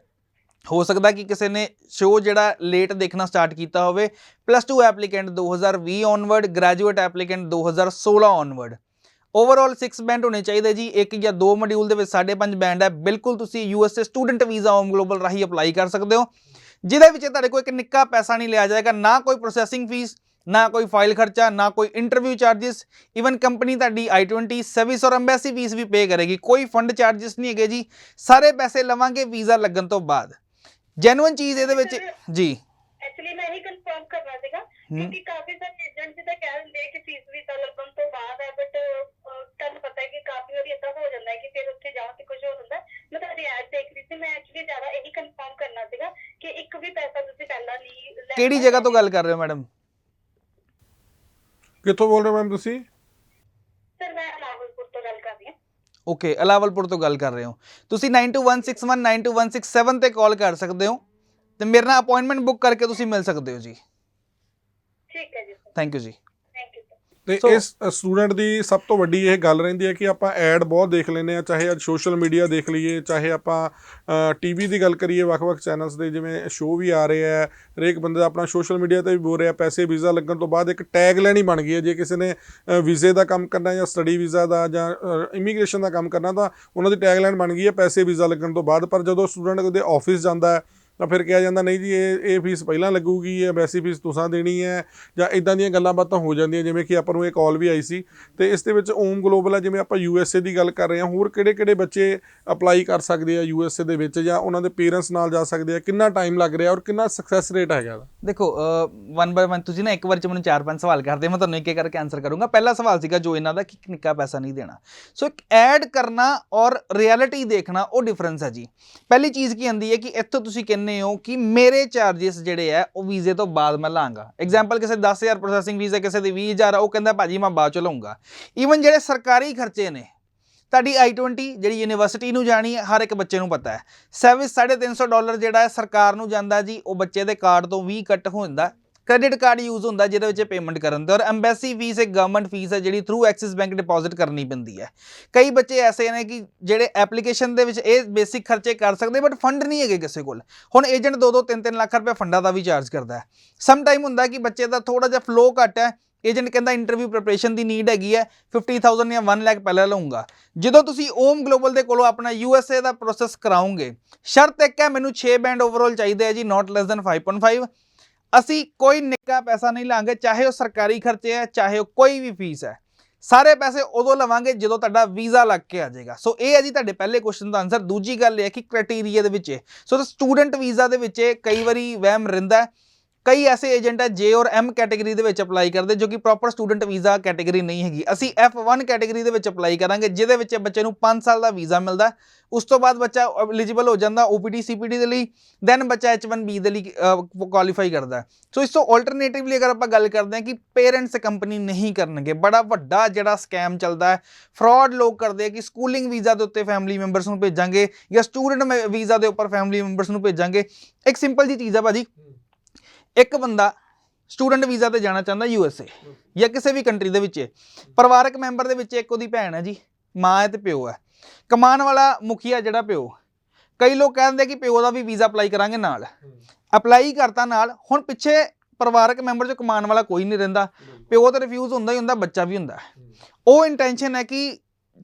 ਹੋ ਸਕਦਾ ਕਿ ਕਿਸੇ ਨੇ ਸ਼ੋਅ ਜਿਹੜਾ ਲੇਟ ਦੇਖਣਾ ਸਟਾਰਟ ਕੀਤਾ ਹੋਵੇ। +2 applicant 2020 onward, graduate applicant 2016 onward. Overall 6 band ਹੋਣੇ ਚਾਹੀਦੇ ਜੀ, ਇੱਕ ਜਾਂ ਦੋ ਮੋਡਿਊਲ ਦੇ ਵਿੱਚ 5.5 ਬੈਂਡ ਹੈ। ਬਿਲਕੁਲ ਤੁਸੀਂ USA student visa home global ਰਾਹੀਂ ਅਪਲਾਈ ਕਰ ਸਕਦੇ ਹੋ, ਜਿਹਦੇ ਵਿੱਚ ਤੁਹਾਡੇ ਕੋਲ ਇੱਕ ਨਿੱਕਾ ਪੈਸਾ ਨਹੀਂ ਲਿਆ ਜਾਏਗਾ, ਨਾ ਕੋਈ ਪ੍ਰੋਸੈਸਿੰਗ ਫੀਸ, ਨਾ ਕੋਈ ਫਾਈਲ ਖਰਚਾ, ਨਾ ਕੋਈ ਇੰਟਰਵਿਊ ਚਾਰजेस। ਇਵਨ ਕੰਪਨੀ ਤੁਹਾਡੀ I-20 ਸਰਵਿਸ ਔਰ ਐਮਬੈਸੀ ਫੀਸ ਵੀ ਪੇ ਕਰੇਗੀ, ਕੋਈ ਫੰਡ ਚਾਰजेस ਨਹੀਂ ਹੈਗੇ ਜੀ। ਸਾਰੇ ਪੈਸੇ ਲਵਾਂਗੇ ਵੀਜ਼ਾ ਲੱਗਣ ਤੋਂ ਬਾਅਦ। ਜੈਨੂਇਨ ਚੀਜ਼ ਇਹਦੇ ਵਿੱਚ ਜੀ। ਐਕਚੁਅਲੀ ਮੈਂ ਇਹੀ ਕਨਫਰਮ ਕਰਨਾ ਸੀਗਾ, ਕਿਉਂਕਿ ਕਾਫੀ ਸਾਰੇ ਏਜੰਟ ਜਿੱਦਾਂ ਕਹਿ ਦਿੰਦੇ ਕਿ ਫੀਸ ਵੀਜ਼ਾ ਲੱਗਣ ਤੋਂ ਬਾਅਦ ਹੈ, ਬਟ ਤੁਹਾਨੂੰ ਪਤਾ ਹੈ ਕਿ ਕਾਫੀ ਵਾਰੀ ਏਦਾਂ ਹੋ ਜਾਂਦਾ ਹੈ ਕਿ ਫਿਰ ਉੱਥੇ ਜਾ ਕੇ ਕੁਝ ਹੋਰ ਹੁੰਦਾ। ਮੈਂ ਤੁਹਾਡੀ ਐਡ ਦੇਖ ਰਹੀ ਸੀ, ਮੈਂ ਐਕਚੁਅਲੀ ਜ਼ਿਆਦਾ ਇਹੀ ਕਨਫਰਮ ਕਰਨਾ ਸੀਗਾ ਕਿ ਇੱਕ ਵੀ ਪੈਸਾ ਤੁਸੀਂ ਪਹਿਲਾਂ ਨਹੀਂ ਲੈਣਾ। ਕਿਹੜੀ ਜਗ੍ਹਾ ਤੋਂ ਗੱਲ ਕਰ ਰਹੇ ਹੋ ਮੈਡਮ? ਕਿੱਥੋਂ ਬੋਲ ਰਹੇ ਹੋ ਮੈਮ ਤੁਸੀਂ? ਸਰ ਮੈਂ ਅਲਾਵਲਪੁਰ ਤੋਂ ਗੱਲ ਕਰ ਰਹੀ ਹਾਂ। ਓਕੇ, ਅਲਾਵਲਪੁਰ ਤੋਂ ਗੱਲ ਕਰ ਰਹੇ ਹੋ ਤੁਸੀਂ। 9216192167 9216 ਤੇ ਕਾਲ ਕਰ ਸਕਦੇ ਹੋ ਤੇ ਮੇਰੇ ਨਾਲ ਅਪਾਇੰਟਮੈਂਟ ਬੁੱਕ ਕਰਕੇ ਤੁਸੀਂ ਮਿਲ ਸਕਦੇ ਹੋ ਜੀ। ਠੀਕ ਹੈ ਜੀ ਸਰ, ਥੈਂਕ ਯੂ ਜੀ। Thank you sir. ਤੇ ਇਸ ਸਟੂਡੈਂਟ ਦੀ ਸਭ ਤੋਂ ਵੱਡੀ ਇਹ ਗੱਲ ਰਹਿੰਦੀ ਹੈ ਕਿ ਆਪਾਂ ਐਡ ਬਹੁਤ ਦੇਖ ਲੈਂਦੇ ਆ, ਚਾਹੇ ਅੱਜ ਸੋਸ਼ਲ ਮੀਡੀਆ ਦੇਖ ਲਈਏ, ਚਾਹੇ ਆਪਾਂ ਟੀਵੀ ਦੀ ਗੱਲ ਕਰੀਏ, ਵੱਖ-ਵੱਖ ਚੈਨਲਸ ਦੇ ਜਿਵੇਂ ਸ਼ੋਅ ਵੀ ਆ ਰਹੇ ਆ। ਹਰੇਕ ਬੰਦੇ ਦਾ ਆਪਣਾ ਸੋਸ਼ਲ ਮੀਡੀਆ ਤੇ ਵੀ ਬੋਲ ਰਿਹਾ ਪੈਸੇ ਵੀਜ਼ਾ ਲੱਗਣ ਤੋਂ ਬਾਅਦ। ਇੱਕ ਟੈਗ ਲਾਈਨ ਹੀ ਬਣ ਗਈ ਹੈ, ਜੇ ਕਿਸੇ ਨੇ ਵੀਜ਼ੇ ਦਾ ਕੰਮ ਕਰਨਾ ਜਾਂ ਸਟੱਡੀ ਵੀਜ਼ਾ ਦਾ ਜਾਂ ਇਮੀਗ੍ਰੇਸ਼ਨ ਦਾ ਕੰਮ ਕਰਨਾ, ਤਾਂ ਉਹਨਾਂ ਦੀ ਟੈਗ ਲਾਈਨ ਬਣ ਗਈ ਹੈ ਪੈਸੇ ਵੀਜ਼ਾ ਲੱਗਣ ਤੋਂ ਬਾਅਦ। ਪਰ ਜਦੋਂ ਸਟੂਡੈਂਟ ਉਹਦੇ ਆਫਿਸ ਜਾਂਦਾ ਹੈ ਤਾਂ ਫਿਰ ਕਿਹਾ ਜਾਂਦਾ ਨਹੀਂ ਜੀ ਇਹ ਫੀਸ ਪਹਿਲਾਂ ਲੱਗੂਗੀ, ਇਹ ਵੈਸੀ ਫੀਸ ਤੁਸੀਂ ਦੇਣੀ ਹੈ, ਜਾਂ ਇਦਾਂ ਦੀਆਂ ਗੱਲਾਂ ਬਾਤਾਂ ਹੋ ਜਾਂਦੀਆਂ। ਜਿਵੇਂ ਕਿ ਆਪਾਂ ਨੂੰ ਇਹ ਕਾਲ ਵੀ ਆਈ ਸੀ, ਤੇ ਇਸ ਦੇ ਵਿੱਚ ਓਮ ਗਲੋਬਲ ਹੈ, ਜਿਵੇਂ ਆਪਾਂ USA ਦੀ ਗੱਲ ਕਰ ਰਹੇ ਹਾਂ, ਹੋਰ ਕਿਹੜੇ ਬੱਚੇ ਅਪਲਾਈ ਕਰ ਸਕਦੇ ਆ USA ਦੇ ਵਿੱਚ, ਜਾਂ ਉਹਨਾਂ ਦੇ ਪੇਰੈਂਟਸ ਨਾਲ ਜਾ ਸਕਦੇ ਆ? ਕਿੰਨਾ ਟਾਈਮ ਲੱਗ ਰਿਹਾ ਔਰ ਕਿੰਨਾ ਸਕਸੈਸ ਰੇਟ ਹੈਗਾ? ਦੇਖੋ, 1 ਬਾਏ 1 ਤੁਸੀਂ ਨਾ ਇੱਕ ਵਾਰ ਚ ਮੈਨੂੰ 4-5 ਸਵਾਲ ਕਰਦੇ, ਮੈਂ ਤੁਹਾਨੂੰ ਇੱਕ ਇੱਕ ਕਰਕੇ ਆਨਸਰ ਕਰੂੰਗਾ। ਪਹਿਲਾ ਸਵਾਲ ਸੀਗਾ ਜੋ ਇਹਨਾਂ ਦਾ ਕਿ ਨਿੱਕਾ ਪੈਸਾ ਨਹੀਂ ਦੇਣਾ। ਸੋ ਇੱਕ ਐਡ ਕਰਨਾ ਔਰ ਰਿਐਲਿਟੀ ਦੇਖਣਾ ਉਹ ਡਿਫਰੈਂਸ ਹੈ ਜੀ। ਪਹਿਲੀ ਚੀਜ਼ ਕੀ ਆਉਂਦੀ ਹੈ ਕਿ ਇੱਥੋਂ ਤੁਸੀਂ ਕਹਿੰਦੇ ਹੋ ਕਿ ਮੇਰੇ ਚਾਰजेस ਜਿਹੜੇ ਆ ਉਹ ਵੀਜ਼ੇ ਤੋਂ ਬਾਅਦ ਮੈਂ ਲਾਂਗਾ। ਐਗਜ਼ਾਮਪਲ, ਕਿਸੇ 10,000 ਪ੍ਰੋਸੈਸਿੰਗ ਫੀਸ ਹੈ, ਕਿਸੇ ਦੀ 20,000 ਆ, ਉਹ ਕਹਿੰਦਾ ਭਾਜੀ ਮੈਂ ਬਾਅਦ ਚ ਲਾਉਂਗਾ। ਈਵਨ ਜਿਹੜੇ ਸਰਕਾਰੀ ਖਰਚੇ ਨੇ, ਤੁਹਾਡੀ I-20 ਜਿਹੜੀ ਯੂਨੀਵਰਸਿਟੀ ਨੂੰ ਜਾਣੀ ਹੈ, ਹਰ ਇੱਕ ਬੱਚੇ ਨੂੰ ਪਤਾ ਹੈ। ਸਰਵਿਸ $350 ਜਿਹੜਾ ਹੈ ਸਰਕਾਰ ਨੂੰ ਜਾਂਦਾ ਜੀ, ਉਹ ਬੱਚੇ ਦੇ ਕਾਰਡ ਤੋਂ 20 ਕੱਟ ਹੋ ਜਾਂਦਾ। ਕ੍ਰੈਡਿਟ ਕਾਰਡ ਯੂਜ਼ ਹੁੰਦਾ ਜਿਹਦੇ ਵਿੱਚ ਪੇਮੈਂਟ ਕਰਨ ਦੇ, ਔਰ ਐਮਬੈਸੀ ਫੀਸ ਇੱਕ ਗਵਰਨਮੈਂਟ ਫੀਸ ਹੈ ਜਿਹੜੀ ਥਰੂ ਐਕਸਿਸ ਬੈਂਕ ਡਿਪੋਜ਼ਿਟ ਕਰਨੀ ਪੈਂਦੀ ਹੈ। ਕਈ ਬੱਚੇ ਐਸੇ ਨੇ ਕਿ ਜਿਹੜੇ ਐਪਲੀਕੇਸ਼ਨ ਦੇ ਵਿੱਚ ਇਹ ਬੇਸਿਕ ਖਰਚੇ ਕਰ ਸਕਦੇ, ਬਟ ਫੰਡ ਨਹੀਂ ਹੈਗੇ ਕਿਸੇ ਕੋਲ। ਹੁਣ ਏਜੰਟ 2-2 3-3 ਲੱਖ ਰੁਪਏ ਫੰਡਾਂ ਦਾ ਵੀ ਚਾਰਜ ਕਰਦਾ ਹੈ। ਸਮ ਟਾਈਮ ਹੁੰਦਾ ਕਿ ਬੱਚੇ ਦਾ ਥੋੜਾ ਜਿਹਾ ਫਲੋ ਘੱਟ ਹੈ, ਏਜੰਟ ਕਹਿੰਦਾ ਇੰਟਰਵਿਊ ਪ੍ਰੈਪਰੇਸ਼ਨ ਦੀ ਨੀਡ ਹੈਗੀ ਹੈ, 50,000 ਜਾਂ 1 ਲੱਖ ਪਹਿਲਾਂ ਲਊਂਗਾ। ਜਦੋਂ ਤੁਸੀਂ ਓਮ ਗਲੋਬਲ ਦੇ ਕੋਲੋਂ ਆਪਣਾ USA ਦਾ ਪ੍ਰੋਸੈਸ ਕਰਾਉਂਗੇ, ਸ਼ਰਤ ਇੱਕ ਹੈ, ਮੈਨੂੰ 6 ਬੈਂਡ ਓਵਰਆਲ ਚਾਹੀਦੇ ਹੈ ਜੀ, ਨਾਟ ਲੈਸ ਦੈਨ 5.5। ਅਸੀਂ ਕੋਈ ਨਿੱਕਾ ਪੈਸਾ ਨਹੀਂ ਲਾਂਗੇ, ਚਾਹੇ ਉਹ ਸਰਕਾਰੀ ਖਰਚੇ ਹੈ, ਚਾਹੇ ਉਹ ਕੋਈ ਵੀ ਫੀਸ ਹੈ। ਸਾਰੇ ਪੈਸੇ ਉਦੋਂ ਲਵਾਂਗੇ ਜਦੋਂ ਤੁਹਾਡਾ ਵੀਜ਼ਾ ਲੱਗ ਕੇ ਆ ਜਾਏਗਾ। ਸੋ ਇਹ ਹੈ ਜੀ ਤੁਹਾਡੇ ਪਹਿਲੇ ਕੁਐਸਚਨ ਦਾ ਆਨਸਰ। ਦੂਜੀ ਗੱਲ ਇਹ ਹੈ ਕਿ ਕ੍ਰਾਈਟੇਰੀਆ ਦੇ ਵਿੱਚ, ਸੋ ਸਟੂਡੈਂਟ ਵੀਜ਼ਾ ਦੇ ਵਿੱਚ ਕਈ ਵਾਰੀ ਵਹਿਮ ਰਹਿੰਦਾ ਹੈ। ਕਈ ਐਸੇ ਏਜੰਟ ਹੈ J ਔਰ M ਕੈਟੇਗਰੀ ਦੇ ਵਿੱਚ ਅਪਲਾਈ ਕਰਦੇ, ਜੋ ਕਿ ਪ੍ਰੋਪਰ ਸਟੂਡੈਂਟ ਵੀਜ਼ਾ ਕੈਟੇਗਰੀ ਨਹੀਂ ਹੈਗੀ। ਅਸੀਂ F1 ਕੈਟੇਗਰੀ ਦੇ ਵਿੱਚ ਅਪਲਾਈ ਕਰਾਂਗੇ, ਜਿਹਦੇ ਵਿੱਚ ਬੱਚੇ ਨੂੰ 5 ਸਾਲ ਦਾ ਵੀਜ਼ਾ ਮਿਲਦਾ। ਉਸ ਤੋਂ ਬਾਅਦ ਬੱਚਾ ਐਲੀਜੀਬਲ ਹੋ ਜਾਂਦਾ OPT CPT ਦੇ ਲਈ, ਦੈਨ ਬੱਚਾ H1B ਦੇ ਲਈ ਕੁਆਲੀਫਾਈ ਕਰਦਾ। ਸੋ ਇਸ ਤੋਂ ਆਲਟਰਨੇਟਿਵਲੀ ਅਗਰ ਆਪਾਂ ਗੱਲ ਕਰਦੇ ਹਾਂ ਕਿ ਪੇਰੈਂਟਸ ਕੰਪਨੀ ਨਹੀਂ ਕਰਨਗੇ, ਬੜਾ ਵੱਡਾ ਜਿਹੜਾ ਸਕੈਮ ਚੱਲਦਾ ਹੈ, ਫਰਾਡ ਲੋਕ ਕਰਦੇ ਆ ਕਿ ਸਕੂਲਿੰਗ ਵੀਜ਼ਾ ਦੇ ਉੱਤੇ ਫੈਮਿਲੀ ਮੈਂਬਰਸ ਨੂੰ ਭੇਜਾਂਗੇ ਜਾਂ ਸਟੂਡੈਂਟ ਵੀਜ਼ਾ ਦੇ ਉੱਪਰ ਫੈਮਿਲੀ ਮੈਂਬਰਸ ਨੂੰ ਭੇਜਾਂਗੇ। ਇੱਕ ਸਿੰਪਲ ਜੀ ਚੀਜ਼ ਆ ਭਾਜੀ, ਇੱਕ ਬੰਦਾ ਸਟੂਡੈਂਟ ਵੀਜ਼ਾ ਤੇ ਜਾਣਾ ਚਾਹੁੰਦਾ USA ਜਾਂ ਕਿਸੇ ਵੀ ਕੰਟਰੀ ਦੇ ਵਿੱਚ, ਪਰਿਵਾਰਕ ਮੈਂਬਰ ਦੇ ਵਿੱਚ ਇੱਕ ਉਹਦੀ ਭੈਣ ਹੈ ਜੀ, ਮਾਂ ਹੈ ਤੇ ਪਿਓ ਹੈ, ਕਮਾਉਣ ਵਾਲਾ ਮੁਖੀਆ ਜਿਹੜਾ ਪਿਓ। ਕਈ ਲੋਕ ਕਹਿੰਦੇ ਕਿ ਪਿਓ ਦਾ ਵੀ ਵੀਜ਼ਾ ਅਪਲਾਈ ਕਰਾਂਗੇ ਨਾਲ, ਅਪਲਾਈ ਕਰਤਾ ਨਾਲ। ਹੁਣ ਪਿੱਛੇ ਪਰਿਵਾਰਕ ਮੈਂਬਰ 'ਚ ਕਮਾਉਣ ਵਾਲਾ ਕੋਈ ਨਹੀਂ ਰਹਿੰਦਾ, ਪਿਓ ਤਾਂ ਰਿਫਿਊਜ਼ ਹੁੰਦਾ ਹੀ ਹੁੰਦਾ, ਬੱਚਾ ਵੀ ਹੁੰਦਾ। ਉਹ ਇੰਟੈਂਸ਼ਨ ਹੈ ਕਿ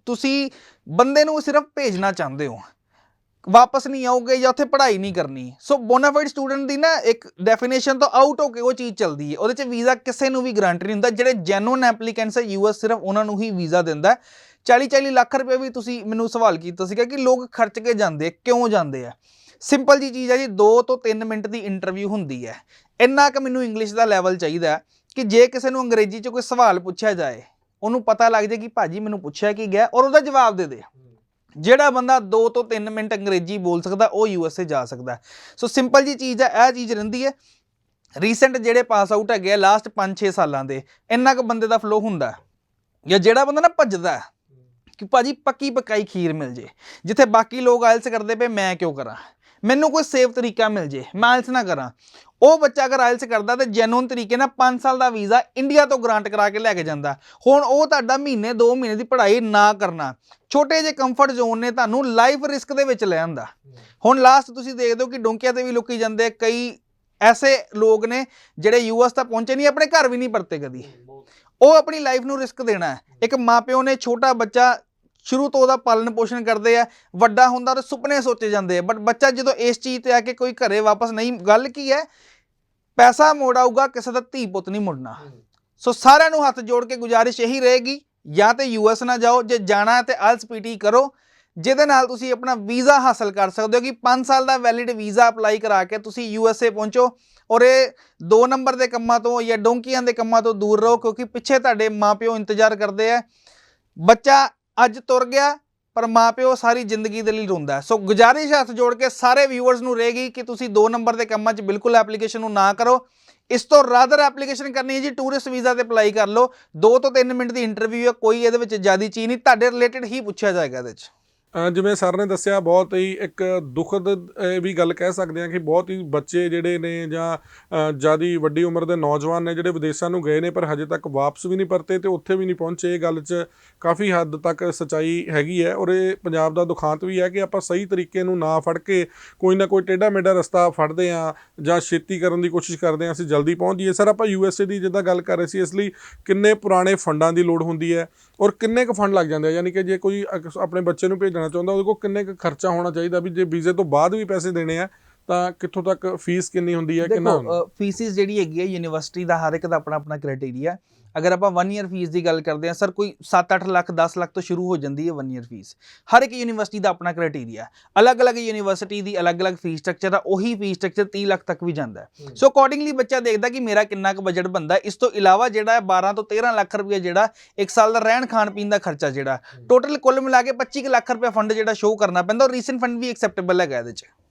ਤੁਸੀਂ ਬੰਦੇ ਨੂੰ ਸਿਰਫ ਭੇਜਣਾ ਚਾਹੁੰਦੇ ਹੋ, ਵਾਪਸ ਨਹੀਂ ਆਓਗੇ ਜਾਂ ਉੱਥੇ ਪੜ੍ਹਾਈ ਨਹੀਂ ਕਰਨੀ। ਸੋ ਬੋਨਾਫਾਈਡ ਸਟੂਡੈਂਟ ਦੀ ਨਾ ਇੱਕ ਡੈਫੀਨੇਸ਼ਨ ਤੋਂ ਆਊਟ ਹੋ ਕੇ ਉਹ ਚੀਜ਼ ਚੱਲਦੀ ਹੈ। ਉਹਦੇ 'ਚ ਵੀਜ਼ਾ ਕਿਸੇ ਨੂੰ ਵੀ ਗਰੰਟੀ ਨਹੀਂ ਹੁੰਦਾ। ਜਿਹੜੇ ਜੈਨੂਅਨ ਐਪਲੀਕੈਂਟਸ ਹੈ ਯੂਐਸ ਸਿਰਫ ਉਹਨਾਂ ਨੂੰ ਹੀ ਵੀਜ਼ਾ ਦਿੰਦਾ। 40-40 ਲੱਖ ਰੁਪਏ ਵੀ ਤੁਸੀਂ ਮੈਨੂੰ ਸਵਾਲ ਕੀਤਾ ਸੀਗਾ ਕਿ ਲੋਕ ਖਰਚ ਕੇ ਜਾਂਦੇ ਕਿਉਂ ਜਾਂਦੇ ਆ। ਸਿੰਪਲ ਜੀ ਚੀਜ਼ ਹੈ ਜੀ, 2 ਤੋਂ 3 ਮਿੰਟ ਦੀ ਇੰਟਰਵਿਊ ਹੁੰਦੀ ਹੈ। ਇੰਨਾ ਕੁ ਮੈਨੂੰ ਇੰਗਲਿਸ਼ ਦਾ ਲੈਵਲ ਚਾਹੀਦਾ ਕਿ ਜੇ ਕਿਸੇ ਨੂੰ ਅੰਗਰੇਜ਼ੀ 'ਚ ਕੋਈ ਸਵਾਲ ਪੁੱਛਿਆ ਜਾਏ ਉਹਨੂੰ ਪਤਾ ਲੱਗ ਜਾਏ ਕਿ ਭਾਜੀ ਮੈਨੂੰ ਪੁੱਛਿਆ ਕੀ ਗਿਆ ਔਰ ਉਹਦਾ ਜਵਾਬ ਦੇ ਦੇ। ਜਿਹੜਾ ਬੰਦਾ 2 ਤੋਂ 3 ਮਿੰਟ ਅੰਗਰੇਜ਼ੀ ਬੋਲ ਸਕਦਾ ਉਹ USA ਜਾ ਸਕਦਾ। ਸੋ ਸਿੰਪਲ ਜੀ ਚੀਜ਼ ਹੈ, ਇਹ ਚੀਜ਼ ਰਹਿੰਦੀ ਹੈ। ਰੀਸੈਂਟ ਜਿਹੜੇ ਪਾਸ ਆਊਟ ਹੈਗੇ ਆ ਲਾਸਟ 5-6 ਸਾਲਾਂ ਦੇ, ਇੰਨਾ ਕੁ ਬੰਦੇ ਦਾ ਫਲੋ ਹੁੰਦਾ। ਜਾਂ ਜਿਹੜਾ ਬੰਦਾ ਨਾ ਭੱਜਦਾ ਕਿ ਭਾਜੀ ਪੱਕੀ ਪਕਾਈ ਖੀਰ ਮਿਲ ਜੇ, ਜਿੱਥੇ ਬਾਕੀ ਲੋਕ ਆਇਲਸ ਕਰਦੇ ਪਏ ਮੈਂ ਕਿਉਂ ਕਰਾਂ, ਮੈਨੂੰ ਕੋਈ ਸੇਫ ਤਰੀਕਾ ਮਿਲ ਜੇ ਮੈਂ ਆਇਲਸ ਨਾ ਕਰਾਂ। ਉਹ ਬੱਚਾ ਅਗਰ ਆਇਲਸ ਕਰਦਾ ਤੇ ਜੈਨੂਨ ਤਰੀਕੇ ਨਾਲ 5 ਸਾਲ ਦਾ ਵੀਜ਼ਾ ਇੰਡੀਆ ਤੋਂ ਗ੍ਰਾਂਟ ਕਰਾ ਕੇ ਲੈ ਕੇ ਜਾਂਦਾ। ਹੁਣ ਉਹ ਤੁਹਾਡਾ ਮਹੀਨੇ 2 ਮਹੀਨੇ ਦੀ ਪੜ੍ਹਾਈ ਨਾ ਕਰਨਾ, ਛੋਟੇ ਜਿਹੇ ਕੰਫਰਟ ਜ਼ੋਨ ਨੇ ਤੁਹਾਨੂੰ ਲਾਈਫ ਰਿਸਕ ਦੇ ਵਿੱਚ ਲੈ ਆਂਦਾ। ਹੁਣ ਲਾਸਟ ਤੁਸੀਂ ਦੇਖਦੇ ਹੋ ਕਿ ਡੋਂਕੀਆਂ ਤੇ ਵੀ ਲੋਕੀ ਜਾਂਦੇ, ਕਈ ਐਸੇ ਲੋਕ ਨੇ ਜਿਹੜੇ US ਤੱਕ ਪਹੁੰਚੇ ਨਹੀਂ, ਆਪਣੇ ਘਰ ਵੀ ਨਹੀਂ ਪਰਤੇ ਕਦੀ। ਉਹ ਆਪਣੀ ਲਾਈਫ ਨੂੰ ਰਿਸਕ ਦੇਣਾ ਹੈ। ਇੱਕ ਮਾਪਿਓ ਨੇ ਛੋਟਾ ਬੱਚਾ ਸ਼ੁਰੂ ਤੋਂ ਉਹਦਾ ਪਾਲਣ ਪੋਸ਼ਣ ਕਰਦੇ ਆ, ਵੱਡਾ ਹੁੰਦਾ ਤਾਂ ਸੁਪਨੇ ਸੋਚੇ ਜਾਂਦੇ ਆ, ਬਟ ਬੱਚਾ ਜਦੋਂ ਇਸ ਚੀਜ਼ ਤੇ ਆ ਕੇ ਕੋਈ ਘਰੇ ਵਾਪਸ ਨਹੀਂ, ਗੱਲ ਕੀ ਹੈ ਪੈਸਾ ਮੋੜ ਆਊਗਾ, ਕਿਸੇ ਦਾ ਧੀ ਪੁੱਤ ਨਹੀਂ ਮੁੜਨਾ। ਸੋ ਸਾਰਿਆਂ ਨੂੰ ਹੱਥ ਜੋੜ ਕੇ ਗੁਜ਼ਾਰਿਸ਼ ਇਹੀ ਰਹੇਗੀ, ਜਾਂ ਤੇ US ਨਾ ਜਾਓ, ਜੇ ਜਾਣਾ ਹੈ ਤੇ IELTS PT ਕਰੋ, ਜਿਹਦੇ ਨਾਲ ਤੁਸੀਂ ਆਪਣਾ ਵੀਜ਼ਾ ਹਾਸਲ ਕਰ ਸਕਦੇ ਹੋ ਕਿ 5 ਸਾਲ ਦਾ ਵੈਲਿਡ ਵੀਜ਼ਾ ਅਪਲਾਈ ਕਰਾ ਕੇ ਤੁਸੀਂ USA ਪਹੁੰਚੋ। ਔਰ ਇਹ 2 ਨੰਬਰ ਦੇ ਕੰਮਾਂ ਤੋਂ ਜਾਂ ਡੋਂਕੀਆਂ ਦੇ ਕੰਮਾਂ ਤੋਂ ਦੂਰ ਰਹੋ, ਕਿਉਂਕਿ ਪਿੱਛੇ ਤੁਹਾਡੇ ਮਾਪਿਓ ਇੰਤਜ਼ਾਰ ਕਰਦੇ ਆ। ਬੱਚਾ ਅੱਜ ਤੁਰ ਗਿਆ ਪਰ ਮਾਪਿਓ ਸਾਰੀ ਜ਼ਿੰਦਗੀ ਦੇ ਲਈ ਰੋਂਦਾ। ਸੋ ਗੁਜ਼ਾਰਿਸ਼ ਹੱਥ ਜੋੜ ਕੇ ਸਾਰੇ ਵਿਊਅਰਸ ਨੂੰ ਰਹੇਗੀ ਕਿ ਤੁਸੀਂ 2 ਨੰਬਰ ਦੇ ਕੰਮਾਂ 'ਚ ਬਿਲਕੁਲ ਐਪਲੀਕੇਸ਼ਨ ਨੂੰ ਨਾ ਕਰੋ। ਇਸ ਤੋਂ ਰਾਦਰ ਐਪਲੀਕੇਸ਼ਨ ਕਰਨੀ ਹੈ ਜੀ ਟੂਰਿਸਟ ਵੀਜ਼ਾ ਤੇ ਅਪਲਾਈ ਕਰ ਲਓ। 2 ਤੋਂ 3 ਮਿੰਟ ਦੀ ਇੰਟਰਵਿਊ ਹੈ, ਕੋਈ ਇਹਦੇ ਵਿੱਚ ਜ਼ਿਆਦਾ ਚੀਜ਼ ਨਹੀਂ, ਤੁਹਾਡੇ ਰਿਲੇਟਡ ਹੀ ਪੁੱਛਿਆ ਜਾਏਗਾ ਇਹਦੇ 'ਚ। ਜਿਵੇਂ ਸਰ ਨੇ ਦੱਸਿਆ, ਬਹੁਤ ਹੀ ਇੱਕ ਦੁਖਦ ਵੀ ਗੱਲ ਕਹਿ ਸਕਦੇ ਹਾਂ ਕਿ ਬਹੁਤ ਹੀ ਬੱਚੇ ਜਿਹੜੇ ਨੇ ਜਾਂ ਜ਼ਿਆਦਾ ਵੱਡੀ ਉਮਰ ਦੇ ਨੌਜਵਾਨ ਨੇ ਜਿਹੜੇ ਵਿਦੇਸ਼ਾਂ ਨੂੰ ਗਏ ਨੇ ਪਰ ਹਜੇ ਤੱਕ ਵਾਪਸ ਵੀ ਨਹੀਂ ਪਰਤੇ ਤੇ ਉੱਥੇ ਵੀ ਨਹੀਂ ਪਹੁੰਚੇ। ਇਹ ਗੱਲ 'ਚ ਕਾਫੀ ਹੱਦ ਤੱਕ ਸੱਚਾਈ ਹੈਗੀ ਹੈ ਔਰ ਇਹ ਪੰਜਾਬ ਦਾ ਦੁਖਾਂਤ ਵੀ ਹੈ ਕਿ ਆਪਾਂ ਸਹੀ ਤਰੀਕੇ ਨੂੰ ਨਾ ਫੜ ਕੇ ਕੋਈ ਨਾ ਕੋਈ ਟੇਢਾ ਮੇਢਾ ਰਸਤਾ ਫੜਦੇ ਹਾਂ ਜਾਂ ਛੇਤੀ ਕਰਨ ਦੀ ਕੋਸ਼ਿਸ਼ ਕਰਦੇ ਹਾਂ ਅਸੀਂ ਜਲਦੀ ਪਹੁੰਚ ਜਾਈਏ। ਸਰ ਆਪਾਂ USA ਦੀ ਜਿੱਦਾਂ ਗੱਲ ਕਰ ਰਹੇ ਸੀ, ਇਸ ਲਈ ਕਿੰਨੇ ਪੁਰਾਣੇ ਫੰਡਾਂ ਦੀ ਲੋੜ ਹੁੰਦੀ ਹੈ ਔਰ ਕਿੰਨੇ ਕੁ ਫੰਡ ਲੱਗ ਜਾਂਦੇ ਆ? ਯਾਨੀ ਕਿ ਜੇ ਕੋਈ ਆਪਣੇ ਬੱਚੇ ਨੂੰ ਭੇਜਣਾ ਚਾਹੁੰਦਾ ਉਹਦੇ ਕੋਲ ਕਿੰਨੇ ਕੁ ਖਰਚਾ ਹੋਣਾ ਚਾਹੀਦਾ ਵੀ ਜੇ ਵੀਜ਼ੇ ਤੋਂ ਬਾਅਦ ਵੀ ਪੈਸੇ ਦੇਣੇ ਆ ਤਾਂ ਕਿੱਥੋਂ ਤੱਕ ਫੀਸ ਕਿੰਨੀ ਹੁੰਦੀ ਹੈ? ਕਿੰਨਾ ਫੀਸਿਸ ਜਿਹੜੀ ਹੈਗੀ ਹੈ ਯੂਨੀਵਰਸਿਟੀ ਦਾ ਹਰ ਇੱਕ ਦਾ ਆਪਣਾ ਆਪਣਾ ਕ੍ਰਾਈਟੇਰੀਆ। ਅਗਰ ਆਪਾਂ 1 ਈਅਰ ਫੀਸ ਦੀ ਗੱਲ ਕਰਦੇ ਹਾਂ ਸਰ, ਕੋਈ 7-8 ਲੱਖ 10 ਲੱਖ ਤੋਂ ਸ਼ੁਰੂ ਹੋ ਜਾਂਦੀ ਹੈ 1 ਈਅਰ ਫੀਸ। ਹਰ ਇੱਕ ਯੂਨੀਵਰਸਿਟੀ ਦਾ ਆਪਣਾ ਕ੍ਰਾਈਟੇਰੀਆ, ਅਲੱਗ-ਅਲੱਗ ਯੂਨੀਵਰਸਿਟੀ ਦੀ ਅਲੱਗ-ਅਲੱਗ ਫੀਸ ਸਟਰਕਚਰ ਆ। ਉਹੀ ਫੀਸ ਸਟਰਕਚਰ 30 ਲੱਖ ਤੱਕ ਵੀ ਜਾਂਦਾ ਹੈ। ਸੋ ਅਕੋਰਡਿੰਗਲੀ ਬੱਚਾ ਦੇਖਦਾ ਕਿ ਮੇਰਾ ਕਿੰਨਾ ਕੁ ਬਜਟ ਬਣਦਾ। ਇਸ ਤੋਂ ਇਲਾਵਾ ਜਿਹੜਾ ਹੈ 12 ਤੋਂ 13 ਲੱਖ ਰੁਪਏ ਜਿਹੜਾ 1 ਸਾਲ ਦਾ ਰਹਿਣ ਖਾਣ ਪੀਣ ਦਾ ਖਰਚਾ, ਜਿਹੜਾ ਟੋਟਲ ਕੁੱਲ ਮਿਲਾ ਕੇ 25 ਲੱਖ ਰੁਪਏ ਫੰਡ ਜਿਹੜਾ ਸ਼ੋਅ ਕਰਨਾ ਪੈਂਦਾ। ਔਰ ਰੀਸੈਂਟ ਫੰਡ ਵੀ ਐਕਸੈਪਟੇਬਲ ਹੈਗਾ ਇਹਦੇ 'ਚ।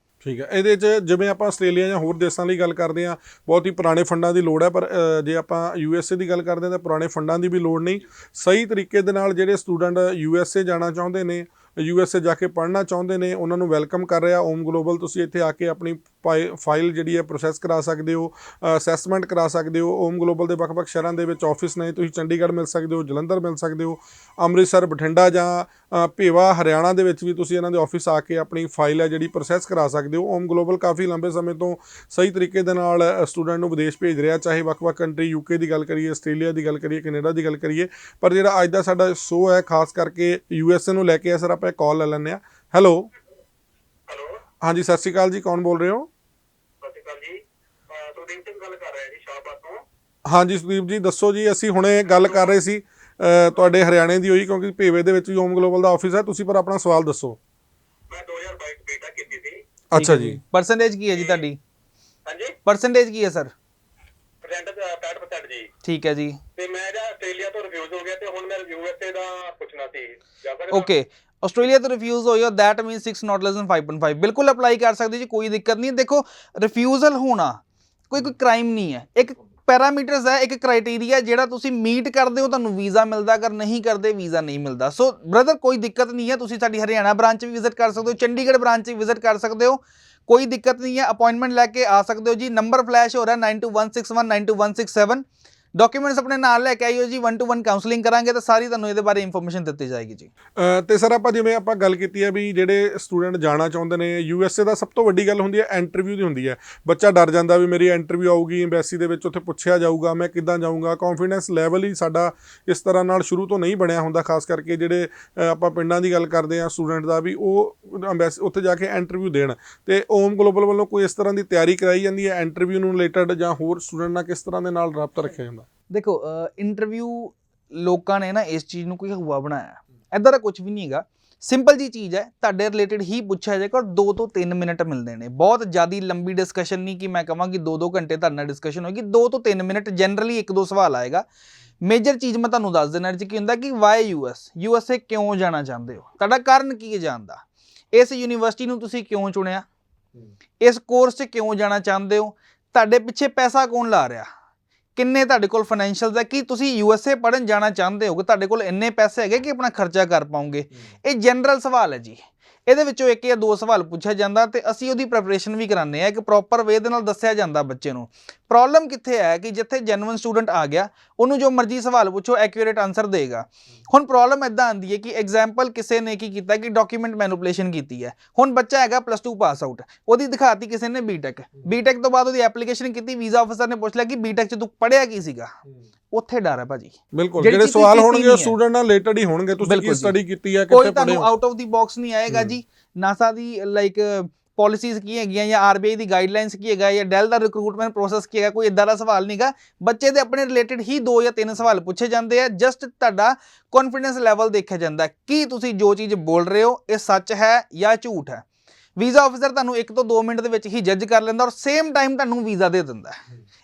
ਠੀਕ ਹੈ। ਇਹਦੇ 'ਚ ਜਿਵੇਂ ਆਪਾਂ ਆਸਟ੍ਰੇਲੀਆ ਜਾਂ ਹੋਰ ਦੇਸ਼ਾਂ ਦੀ ਗੱਲ ਕਰਦੇ ਹਾਂ ਬਹੁਤ ਹੀ ਪੁਰਾਣੇ ਫੰਡਾਂ ਦੀ ਲੋੜ ਹੈ, ਪਰ ਜੇ ਆਪਾਂ USA ਦੀ ਗੱਲ ਕਰਦੇ ਹਾਂ ਤਾਂ ਪੁਰਾਣੇ ਫੰਡਾਂ ਦੀ ਵੀ ਲੋੜ ਨਹੀਂ। ਸਹੀ ਤਰੀਕੇ ਦੇ ਨਾਲ ਜਿਹੜੇ ਸਟੂਡੈਂਟ USA ਜਾਣਾ ਚਾਹੁੰਦੇ ਨੇ, USA ਜਾ ਕੇ ਪੜ੍ਹਨਾ ਚਾਹੁੰਦੇ ਨੇ, ਉਹਨਾਂ ਨੂੰ ਵੈਲਕਮ ਕਰ ਰਿਹਾ ਓਮ ਗਲੋਬਲ। ਤੁਸੀਂ ਇੱਥੇ ਆ ਕੇ ਆਪਣੀ ਫਾਈਲ ਜਿਹੜੀ ਹੈ ਪ੍ਰੋਸੈਸ ਕਰਾ ਸਕਦੇ ਹੋ, ਅਸੈਸਮੈਂਟ ਕਰਾ ਸਕਦੇ ਹੋ। ਓਮ ਗਲੋਬਲ ਦੇ ਵੱਖ-ਵੱਖ ਸ਼ਹਿਰਾਂ ਦੇ ਵਿੱਚ ਆਫਿਸ ਨੇ, ਤੁਸੀਂ ਚੰਡੀਗੜ੍ਹ ਮਿਲ ਸਕਦੇ ਹੋ, ਜਲੰਧਰ ਮਿਲ ਸਕਦੇ ਹੋ, ਅੰਮ੍ਰਿਤਸਰ, ਬਠਿੰਡਾ ਜਾਂ ਭੇਵਾ ਹਰਿਆਣਾ ਦੇ ਵਿੱਚ ਵੀ ਤੁਸੀਂ ਇਹਨਾਂ ਦੇ ਆਫਿਸ ਆ ਕੇ ਆਪਣੀ ਫਾਈਲ ਹੈ ਜਿਹੜੀ ਪ੍ਰੋਸੈਸ ਕਰਾ ਸਕਦੇ ਹੋ। ਓਮ ਗਲੋਬਲ ਕਾਫੀ ਲੰਬੇ ਸਮੇਂ ਤੋਂ ਸਹੀ ਤਰੀਕੇ ਦੇ ਨਾਲ ਸਟੂਡੈਂਟ ਨੂੰ ਵਿਦੇਸ਼ ਭੇਜ ਰਿਹਾ, ਚਾਹੇ ਵੱਖ-ਵੱਖ ਕੰਟਰੀ UK ਦੀ ਗੱਲ ਕਰੀਏ, ਆਸਟ੍ਰੇਲੀਆ ਦੀ ਗੱਲ ਕਰੀਏ, ਕੈਨੇਡਾ ਦੀ ਗੱਲ ਕਰੀਏ। ਪਰ ਜਿਹੜਾ ਅੱਜ ਦਾ ਸਾਡਾ ਸ਼ੋਅ ਹੈ ਖਾਸ ਕਰਕੇ USA ਨੂੰ ਲੈ ਕੇ ਹੈ। ਸਰ ਆਪਾਂ ਕਾਲ ਲੈ ਲੈਂਦੇ ਹਾਂ। ਹੈਲੋ ਹਾਂਜੀ, ਸਤਿ ਸ਼੍ਰੀ ਅਕਾਲ ਜੀ, ਕੌਣ ਬੋਲ ਰਹੇ ਹੋ? ਹਾਂਜੀ ਸੁਦੀਪ ਜੀ ਦੱਸੋ ਜੀ। ਅਸੀਂ ਹੁਣੇ ਗੱਲ ਕਰ ਰਹੇ ਸੀ ਤੁਹਾਡੇ ਹਰਿਆਣੇ ਦੀ ਹੋਈ, ਕਿਉਂਕਿ ਭੇਵੇ ਦੇ ਵਿੱਚ ਵੀ ਓਮ ਗਲੋਬਲ ਦਾ ਆਫਿਸ ਹੈ। ਤੁਸੀਂ ਪਰ ਆਪਣਾ ਸਵਾਲ ਦੱਸੋ। ਮੈਂ 2022 ਬੀਟਾ ਕੀਤੀ ਸੀ। ਅੱਛਾ ਜੀ। ਪਰਸੈਂਟੇਜ ਕੀ ਹੈ ਜੀ ਤੁਹਾਡੀ? ਹਾਂਜੀ, ਪਰਸੈਂਟੇਜ ਕੀ ਹੈ ਸਰ? 65% ਜੀ। ਠੀਕ ਹੈ ਜੀ। ਤੇ ਮੈਂ ਜਿਹੜਾ ਆਸਟ੍ਰੇਲੀਆ ਤੋਂ ਰਿਫਿਊਜ਼ ਹੋ ਗਿਆ ਤੇ ਹੁਣ ਮੈਂ USA ਦਾ ਪੁੱਛਣਾ ਸੀ। ਓਕੇ, ਆਸਟ੍ਰੇਲੀਆ ਤੋਂ ਰਿਫਿਊਜ਼ ਹੋਈ ਹੋ, that means 6 not less than 5.5। ਬਿਲਕੁਲ ਅਪਲਾਈ ਕਰ ਸਕਦੇ ਜੀ, ਕੋਈ ਦਿੱਕਤ ਨਹੀਂ। ਦੇਖੋ ਰਿਫਿਊਜ਼ਲ ਹੋਣਾ ਕੋਈ ਕ੍ਰਾਈਮ ਨਹੀਂ ਹੈ, ਇੱਕ ਪੈਰਾਮੀਟਰਸ ਹੈ, ਇੱਕ ਕ੍ਰਾਈਟੇਰੀਆ ਜਿਹੜਾ ਤੁਸੀਂ ਮੀਟ ਕਰਦੇ ਹੋ ਤੁਹਾਨੂੰ ਵੀਜ਼ਾ ਮਿਲਦਾ, ਅਗਰ ਨਹੀਂ ਕਰਦੇ ਵੀਜ਼ਾ ਨਹੀਂ ਮਿਲਦਾ। ਸੋ ਬ੍ਰਦਰ ਕੋਈ ਦਿੱਕਤ ਨਹੀਂ ਹੈ, ਤੁਸੀਂ ਸਾਡੀ ਹਰਿਆਣਾ ਬ੍ਰਾਂਚ ਵੀ ਵਿਜ਼ਿਟ ਕਰ ਸਕਦੇ ਹੋ, ਚੰਡੀਗੜ੍ਹ ਬ੍ਰਾਂਚ ਵੀ ਵਿਜ਼ਿਟ ਕਰ ਸਕਦੇ ਹੋ, ਕੋਈ ਦਿੱਕਤ ਨਹੀਂ ਹੈ। ਅਪਾਇੰਟਮੈਂਟ ਲੈ ਕੇ ਆ ਸਕਦੇ ਹੋ ਜੀ। ਨੰਬਰ ਫਲੈਸ਼ ਹੋ ਰਿਹਾ 9216192167 ਡਾਕੂਮੈਂਟਸ ਆਪਣੇ ਨਾਲ ਲੈ ਕੇ ਆਇਓ ਜੀ, 1-to-1 ਕਾਉਂਸਲਿੰਗ ਕਰਾਂਗੇ ਤਾਂ ਸਾਰੀ ਤੁਹਾਨੂੰ ਇਹਦੇ ਬਾਰੇ ਇਨਫੋਰਮੇਸ਼ਨ ਦਿੱਤੀ ਜਾਏਗੀ ਜੀ। ਤੇ ਸਰ ਆਪਾਂ ਜਿਵੇਂ ਆਪਾਂ ਗੱਲ ਕੀਤੀ ਹੈ ਵੀ ਜਿਹੜੇ ਸਟੂਡੈਂਟ ਜਾਣਾ ਚਾਹੁੰਦੇ ਨੇ USA ਦਾ, ਸਭ ਤੋਂ ਵੱਡੀ ਗੱਲ ਹੁੰਦੀ ਹੈ ਇੰਟਰਵਿਊ ਦੀ ਹੁੰਦੀ ਹੈ। ਬੱਚਾ ਡਰ ਜਾਂਦਾ ਵੀ ਮੇਰੀ ਇੰਟਰਵਿਊ ਆਊਗੀ ਐਮਬੈਸੀ ਦੇ ਵਿੱਚ, ਉੱਥੇ ਪੁੱਛਿਆ ਜਾਊਗਾ ਮੈਂ ਕਿੱਦਾਂ ਜਾਊਂਗਾ। ਕੌਨਫੀਡੈਂਸ ਲੈਵਲ ਹੀ ਸਾਡਾ ਇਸ ਤਰ੍ਹਾਂ ਨਾਲ ਸ਼ੁਰੂ ਤੋਂ ਨਹੀਂ ਬਣਿਆ ਹੁੰਦਾ, ਖਾਸ ਕਰਕੇ ਜਿਹੜੇ ਆਪਾਂ ਪਿੰਡਾਂ ਦੀ ਗੱਲ ਕਰਦੇ ਹਾਂ ਸਟੂਡੈਂਟ ਦਾ, ਵੀ ਉਹ ਐਮਬੈਸੀ ਉੱਥੇ ਜਾ ਕੇ ਇੰਟਰਵਿਊ ਦੇਣ। ਤੇ ਓਮ ਗਲੋਬਲ ਵੱਲੋਂ ਕੋਈ ਇਸ ਤਰ੍ਹਾਂ ਦੀ ਤਿਆਰੀ ਕਰਾਈ ਜਾਂਦੀ ਹੈ ਇੰਟਰਵਿਊ ਨੂੰ ਰਿਲੇਟਡ, ਜਾਂ ਹੋਰ ਸਟੂਡੈਂਟ ਨਾਲ ਕਿਸ ਤਰ੍ਹਾਂ ਦੇ ਨਾਲ ਰਾਬਤਾ ਰੱਖਿਆ ਜਾਂਦਾ? ਦੇਖੋ ਇੰਟਰਵਿਊ ਲੋਕਾਂ ਨੇ ਨਾ ਇਸ ਚੀਜ਼ ਨੂੰ ਕੋਈ ਹਵਾ ਬਣਾਇਆ, ਇੱਦਾਂ ਦਾ ਕੁਝ ਵੀ ਨਹੀਂ ਹੈਗਾ। ਸਿੰਪਲ ਜੀ ਚੀਜ਼ ਹੈ, ਤੁਹਾਡੇ ਰਿਲੇਟਡ ਹੀ ਪੁੱਛਿਆ ਜਾਏਗਾ ਔਰ 2 ਤੋਂ 3 ਮਿੰਟ ਮਿਲਦੇ ਨੇ। ਬਹੁਤ ਜ਼ਿਆਦਾ ਲੰਬੀ ਡਿਸਕਸ਼ਨ ਨਹੀਂ ਕਿ ਮੈਂ ਕਹਾਂ ਕਿ 2-2 ਘੰਟੇ ਤੁਹਾਡੇ ਨਾਲ ਡਿਸਕਸ਼ਨ ਹੋਏਗੀ, 2 ਤੋਂ 3 ਮਿੰਟ ਜਨਰਲੀ 1-2 ਸਵਾਲ ਆਏਗਾ। ਮੇਜਰ ਚੀਜ਼ ਮੈਂ ਤੁਹਾਨੂੰ ਦੱਸ ਦੇਣਾ ਜੀ ਕੀ ਹੁੰਦਾ ਕਿ ਵਾਈ USA ਕਿਉਂ ਜਾਣਾ ਚਾਹੁੰਦੇ ਹੋ, ਤੁਹਾਡਾ ਕਾਰਨ ਕੀ ਹੈ ਜਾਣ ਦਾ, ਇਸ ਯੂਨੀਵਰਸਿਟੀ ਨੂੰ ਤੁਸੀਂ ਕਿਉਂ ਚੁਣਿਆ, ਇਸ ਕੋਰਸ 'ਚ ਕਿਉਂ ਜਾਣਾ ਚਾਹੁੰਦੇ ਹੋ, ਤੁਹਾਡੇ ਪਿੱਛੇ ਪੈਸਾ ਕੌਣ ਲਾ ਰਿਹਾ, ਕਿੰਨੇ ਤੁਹਾਡੇ ਕੋਲ ਫਾਈਨੈਂਸ਼ੀਅਲਸ ਹੈ, ਕਿ ਤੁਸੀਂ USA ਪੜ੍ਹਨ ਜਾਣਾ ਚਾਹੁੰਦੇ ਹੋ ਕਿ ਤੁਹਾਡੇ ਕੋਲ ਇੰਨੇ ਪੈਸੇ ਹੈਗੇ ਕਿ ਆਪਣਾ ਖਰਚਾ ਕਰ ਪਾਓਗੇ। ਇਹ ਜਨਰਲ ਸਵਾਲ ਹੈ ਜੀ, ਇਹਦੇ ਵਿੱਚੋਂ 1 ਜਾਂ 2 ਸਵਾਲ ਪੁੱਛਿਆ ਜਾਂਦਾ ਤੇ ਅਸੀਂ ਉਹਦੀ ਪ੍ਰੈਪਰੇਸ਼ਨ ਵੀ ਕਰਾਉਂਦੇ ਆ, ਇੱਕ ਪ੍ਰੋਪਰ ਵੇ ਦੇ ਨਾਲ ਦੱਸਿਆ ਜਾਂਦਾ ਬੱਚੇ ਨੂੰ। ਪ੍ਰੋਬਲਮ ਕਿੱਥੇ ਹੈ ਕਿ ਜਿੱਥੇ ਜੈਨੂਇਨ ਸਟੂਡੈਂਟ ਆ ਗਿਆ ਉਹਨੂੰ ਜੋ ਮਰਜ਼ੀ ਸਵਾਲ ਪੁੱਛੋ ਐਕੂਰੇਟ ਆਨਸਰ ਦੇਗਾ। ਹੁਣ ਪ੍ਰੋਬਲਮ ਇਦਾਂ ਆਉਂਦੀ ਹੈ ਕਿ ਐਗਜ਼ਾਮਪਲ ਕਿਸੇ ਨੇ ਕੀ ਕੀਤਾ ਕਿ ਡਾਕੂਮੈਂਟ ਮੈਨੂਪੂਲੇਸ਼ਨ ਕੀਤੀ ਹੈ। ਹੁਣ ਬੱਚਾ ਹੈਗਾ +2 ਪਾਸ ਆਊਟ, ਉਹਦੀ ਦਿਖਾਤੀ ਕਿਸੇ ਨੇ ਬੀਟੈਕ ਤੋਂ ਬਾਅਦ ਉਹਦੀ ਐਪਲੀਕੇਸ਼ਨ ਕੀਤੀ, ਵੀਜ਼ਾ ਆਫਿਸਰ ਨੇ ਪੁੱਛ ਲਿਆ ਕਿ ਬੀਟੈਕ 'ਚ ਤੂੰ ਪੜ੍ਹਿਆ ਕੀ ਸੀਗਾ। ਉੱਥੇ ਡਰ ਹੈ ਭਾਜੀ। ਬਿਲਕੁਲ, ਜਿਹੜੇ ਸਵਾਲ ਹੋਣਗੇ ਉਹ ਸਟੂਡੈਂਟ ਨਾਲ ਰਿਲੇਟਡ ਹੀ ਹੋਣਗੇ, ਤੁਸੀਂ ਕੀ ਸਟੱਡੀ ਕੀਤੀ ਹੈ, ਕੋਈ ਤੁਹਾਨੂੰ ਆਊਟ ਆਫ ਦੀ ਬਾਕਸ ਨਹੀਂ ਆਏਗਾ ਜੀ। ਨਾਸਾ ਦੀ ਲਾਈਕ ਪਾਲਿਸੀਜ਼ ਕੀ ਹੈਗੀਆਂ ਜਾਂ RBI ਦੀ ਗਾਈਡਲਾਈਨਸ ਕੀ ਹੈਗਾ ਜਾਂ ਡੈਲ ਦਾ ਰਿਕਰੂਟਮੈਂਟ ਪ੍ਰੋਸੈਸ ਕੀ ਹੈਗਾ, ਕੋਈ ਇਦਾਂ ਦਾ ਸਵਾਲ ਨਹੀਂਗਾ। ਬੱਚੇ ਦੇ ਆਪਣੇ ਰਿਲੇਟਡ ਹੀ 2 ਜਾਂ 3 ਸਵਾਲ ਪੁੱਛੇ ਜਾਂਦੇ ਆ। ਜਸਟ ਤੁਹਾਡਾ ਕੌਨਫੀਡੈਂਸ ਲੈਵਲ ਦੇਖਿਆ ਜਾਂਦਾ ਕੀ ਤੁਸੀਂ ਜੋ ਚੀਜ਼ ਬੋਲ ਰਹੇ ਹੋ ਇਹ ਸੱਚ ਹੈ ਜਾਂ ਝੂਠ ਹੈ। ਵੀਜ਼ਾ ਆਫਿਸਰ ਤੁਹਾਨੂੰ 1 ਤੋਂ 2 ਮਿੰਟ ਦੇ ਵਿੱਚ ਹੀ ਜੱਜ ਕਰ ਲੈਂਦਾ ਔਰ ਸੇਮ ਟਾਈਮ ਤੁਹਾਨੂੰ ਵੀਜ਼ਾ ਦੇ ਦਿੰਦਾ।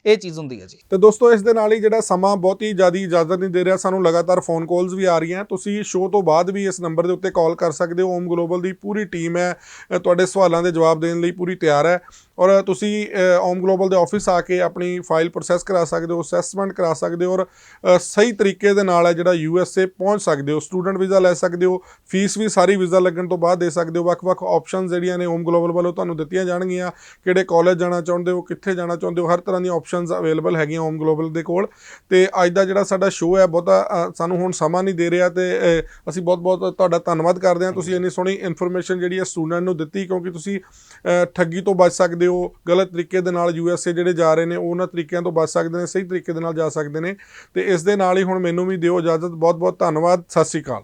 ਇਹ ਚੀਜ਼ ਹੁੰਦੀ ਹੈ ਜੀ। ਤੇ ਦੋਸਤੋ ਇਸ ਦੇ ਨਾਲ ਹੀ ਜਿਹੜਾ ਸਮਾਂ ਬਹੁਤੀ ਜ਼ਿਆਦਾ ਇਜਾਜ਼ਤ ਨਹੀਂ ਦੇ ਰਿਹਾ, ਸਾਨੂੰ ਲਗਾਤਾਰ ਫੋਨ ਕਾਲਸ ਵੀ ਆ ਰਹੀਆਂ। ਤੁਸੀਂ ਸ਼ੋਅ ਤੋਂ ਬਾਅਦ ਵੀ ਇਸ ਨੰਬਰ ਦੇ ਉੱਤੇ ਕਾਲ ਕਰ ਸਕਦੇ ਹੋ। ਓਮ ਗਲੋਬਲ ਦੀ ਪੂਰੀ ਟੀਮ ਹੈ ਤੁਹਾਡੇ ਸਵਾਲਾਂ ਦੇ ਜਵਾਬ ਦੇਣ ਲਈ ਪੂਰੀ ਤਿਆਰ ਹੈ। ਔਰ ਤੁਸੀਂ ਓਮ ਗਲੋਬਲ ਦੇ ਆਫਿਸ ਆ ਕੇ ਆਪਣੀ ਫਾਈਲ ਪ੍ਰੋਸੈਸ ਕਰਾ ਸਕਦੇ ਹੋ, ਅਸੈਸਮੈਂਟ ਕਰਾ ਸਕਦੇ ਹੋ ਔਰ ਸਹੀ ਤਰੀਕੇ ਦੇ ਨਾਲ ਹੈ ਜਿਹੜਾ USA ਪਹੁੰਚ ਸਕਦੇ ਹੋ। ਸਟੂਡੈਂਟ ਵੀਜ਼ਾ ਲੈ ਸਕਦੇ ਹੋ, ਫੀਸ ਵੀ ਸਾਰੀ ਵੀਜ਼ਾ ਲੱਗਣ ਤੋਂ ਬਾਅਦ ਦੇ ਸਕਦੇ ਹੋ। ਵੱਖ-ਵੱਖ ਆਪਸ਼ਨਸ ਜਿਹੜੀਆਂ ਨੇ ਓਮ ਗਲੋਬਲ ਵੱਲੋਂ ਤੁਹਾਨੂੰ ਦਿੱਤੀਆਂ ਜਾਣਗੀਆਂ। ਕਿਹੜੇ ਕਾਲਜ ਜਾਣਾ ਚਾਹੁੰਦੇ ਹੋ, ਕਿੱਥੇ ਜਾਣਾ ਚਾਹੁੰਦੇ ਹੋ, ਹਰ ਤਰ੍ਹਾਂ ਦੀਆਂ ਆਪਸ਼ਨਸ ਅਵੇਲੇਬਲ ਹੈਗੀਆਂ ਓਮ ਗਲੋਬਲ ਦੇ ਕੋਲ। ਤੇ ਅੱਜ ਦਾ ਜਿਹੜਾ ਸਾਡਾ ਸ਼ੋਅ ਹੈ ਬਹੁਤਾ ਸਾਨੂੰ ਹੁਣ ਸਮਾਂ ਨਹੀਂ ਦੇ ਰਿਹਾ ਤੇ ਅਸੀਂ ਬਹੁਤ-ਬਹੁਤ ਤੁਹਾਡਾ ਧੰਨਵਾਦ ਕਰਦੇ ਹਾਂ। ਤੁਸੀਂ ਇੰਨੀ ਸੋਹਣੀ ਇਨਫੋਰਮੇਸ਼ਨ ਜਿਹੜੀ ਹੈ ਸਟੂਡੈਂਟ ਨੂੰ ਦਿੱਤੀ, ਕਿਉਂਕਿ ਤੁਸੀਂ ਠੱਗੀ ਤੋਂ ਬਚ ਸਕਦੇ ਹੋ। ਗਲਤ ਤਰੀਕੇ ਦੇ ਨਾਲ USA ਜਿਹੜੇ ਜਾ ਰਹੇ ਨੇ ਉਹਨਾਂ ਤਰੀਕਿਆਂ ਤੋਂ ਬਚ ਸਕਦੇ ਨੇ, ਸਹੀ ਤਰੀਕੇ ਦੇ ਨਾਲ ਜਾ ਸਕਦੇ ਨੇ। ਤੇ ਇਸ ਦੇ ਨਾਲ ਹੀ ਹੁਣ ਮੈਨੂੰ ਵੀ ਦਿਓ ਇਜਾਜ਼ਤ। ਬਹੁਤ-ਬਹੁਤ ਧੰਨਵਾਦ। ਸਤਿ ਸ਼੍ਰੀ ਅਕਾਲ।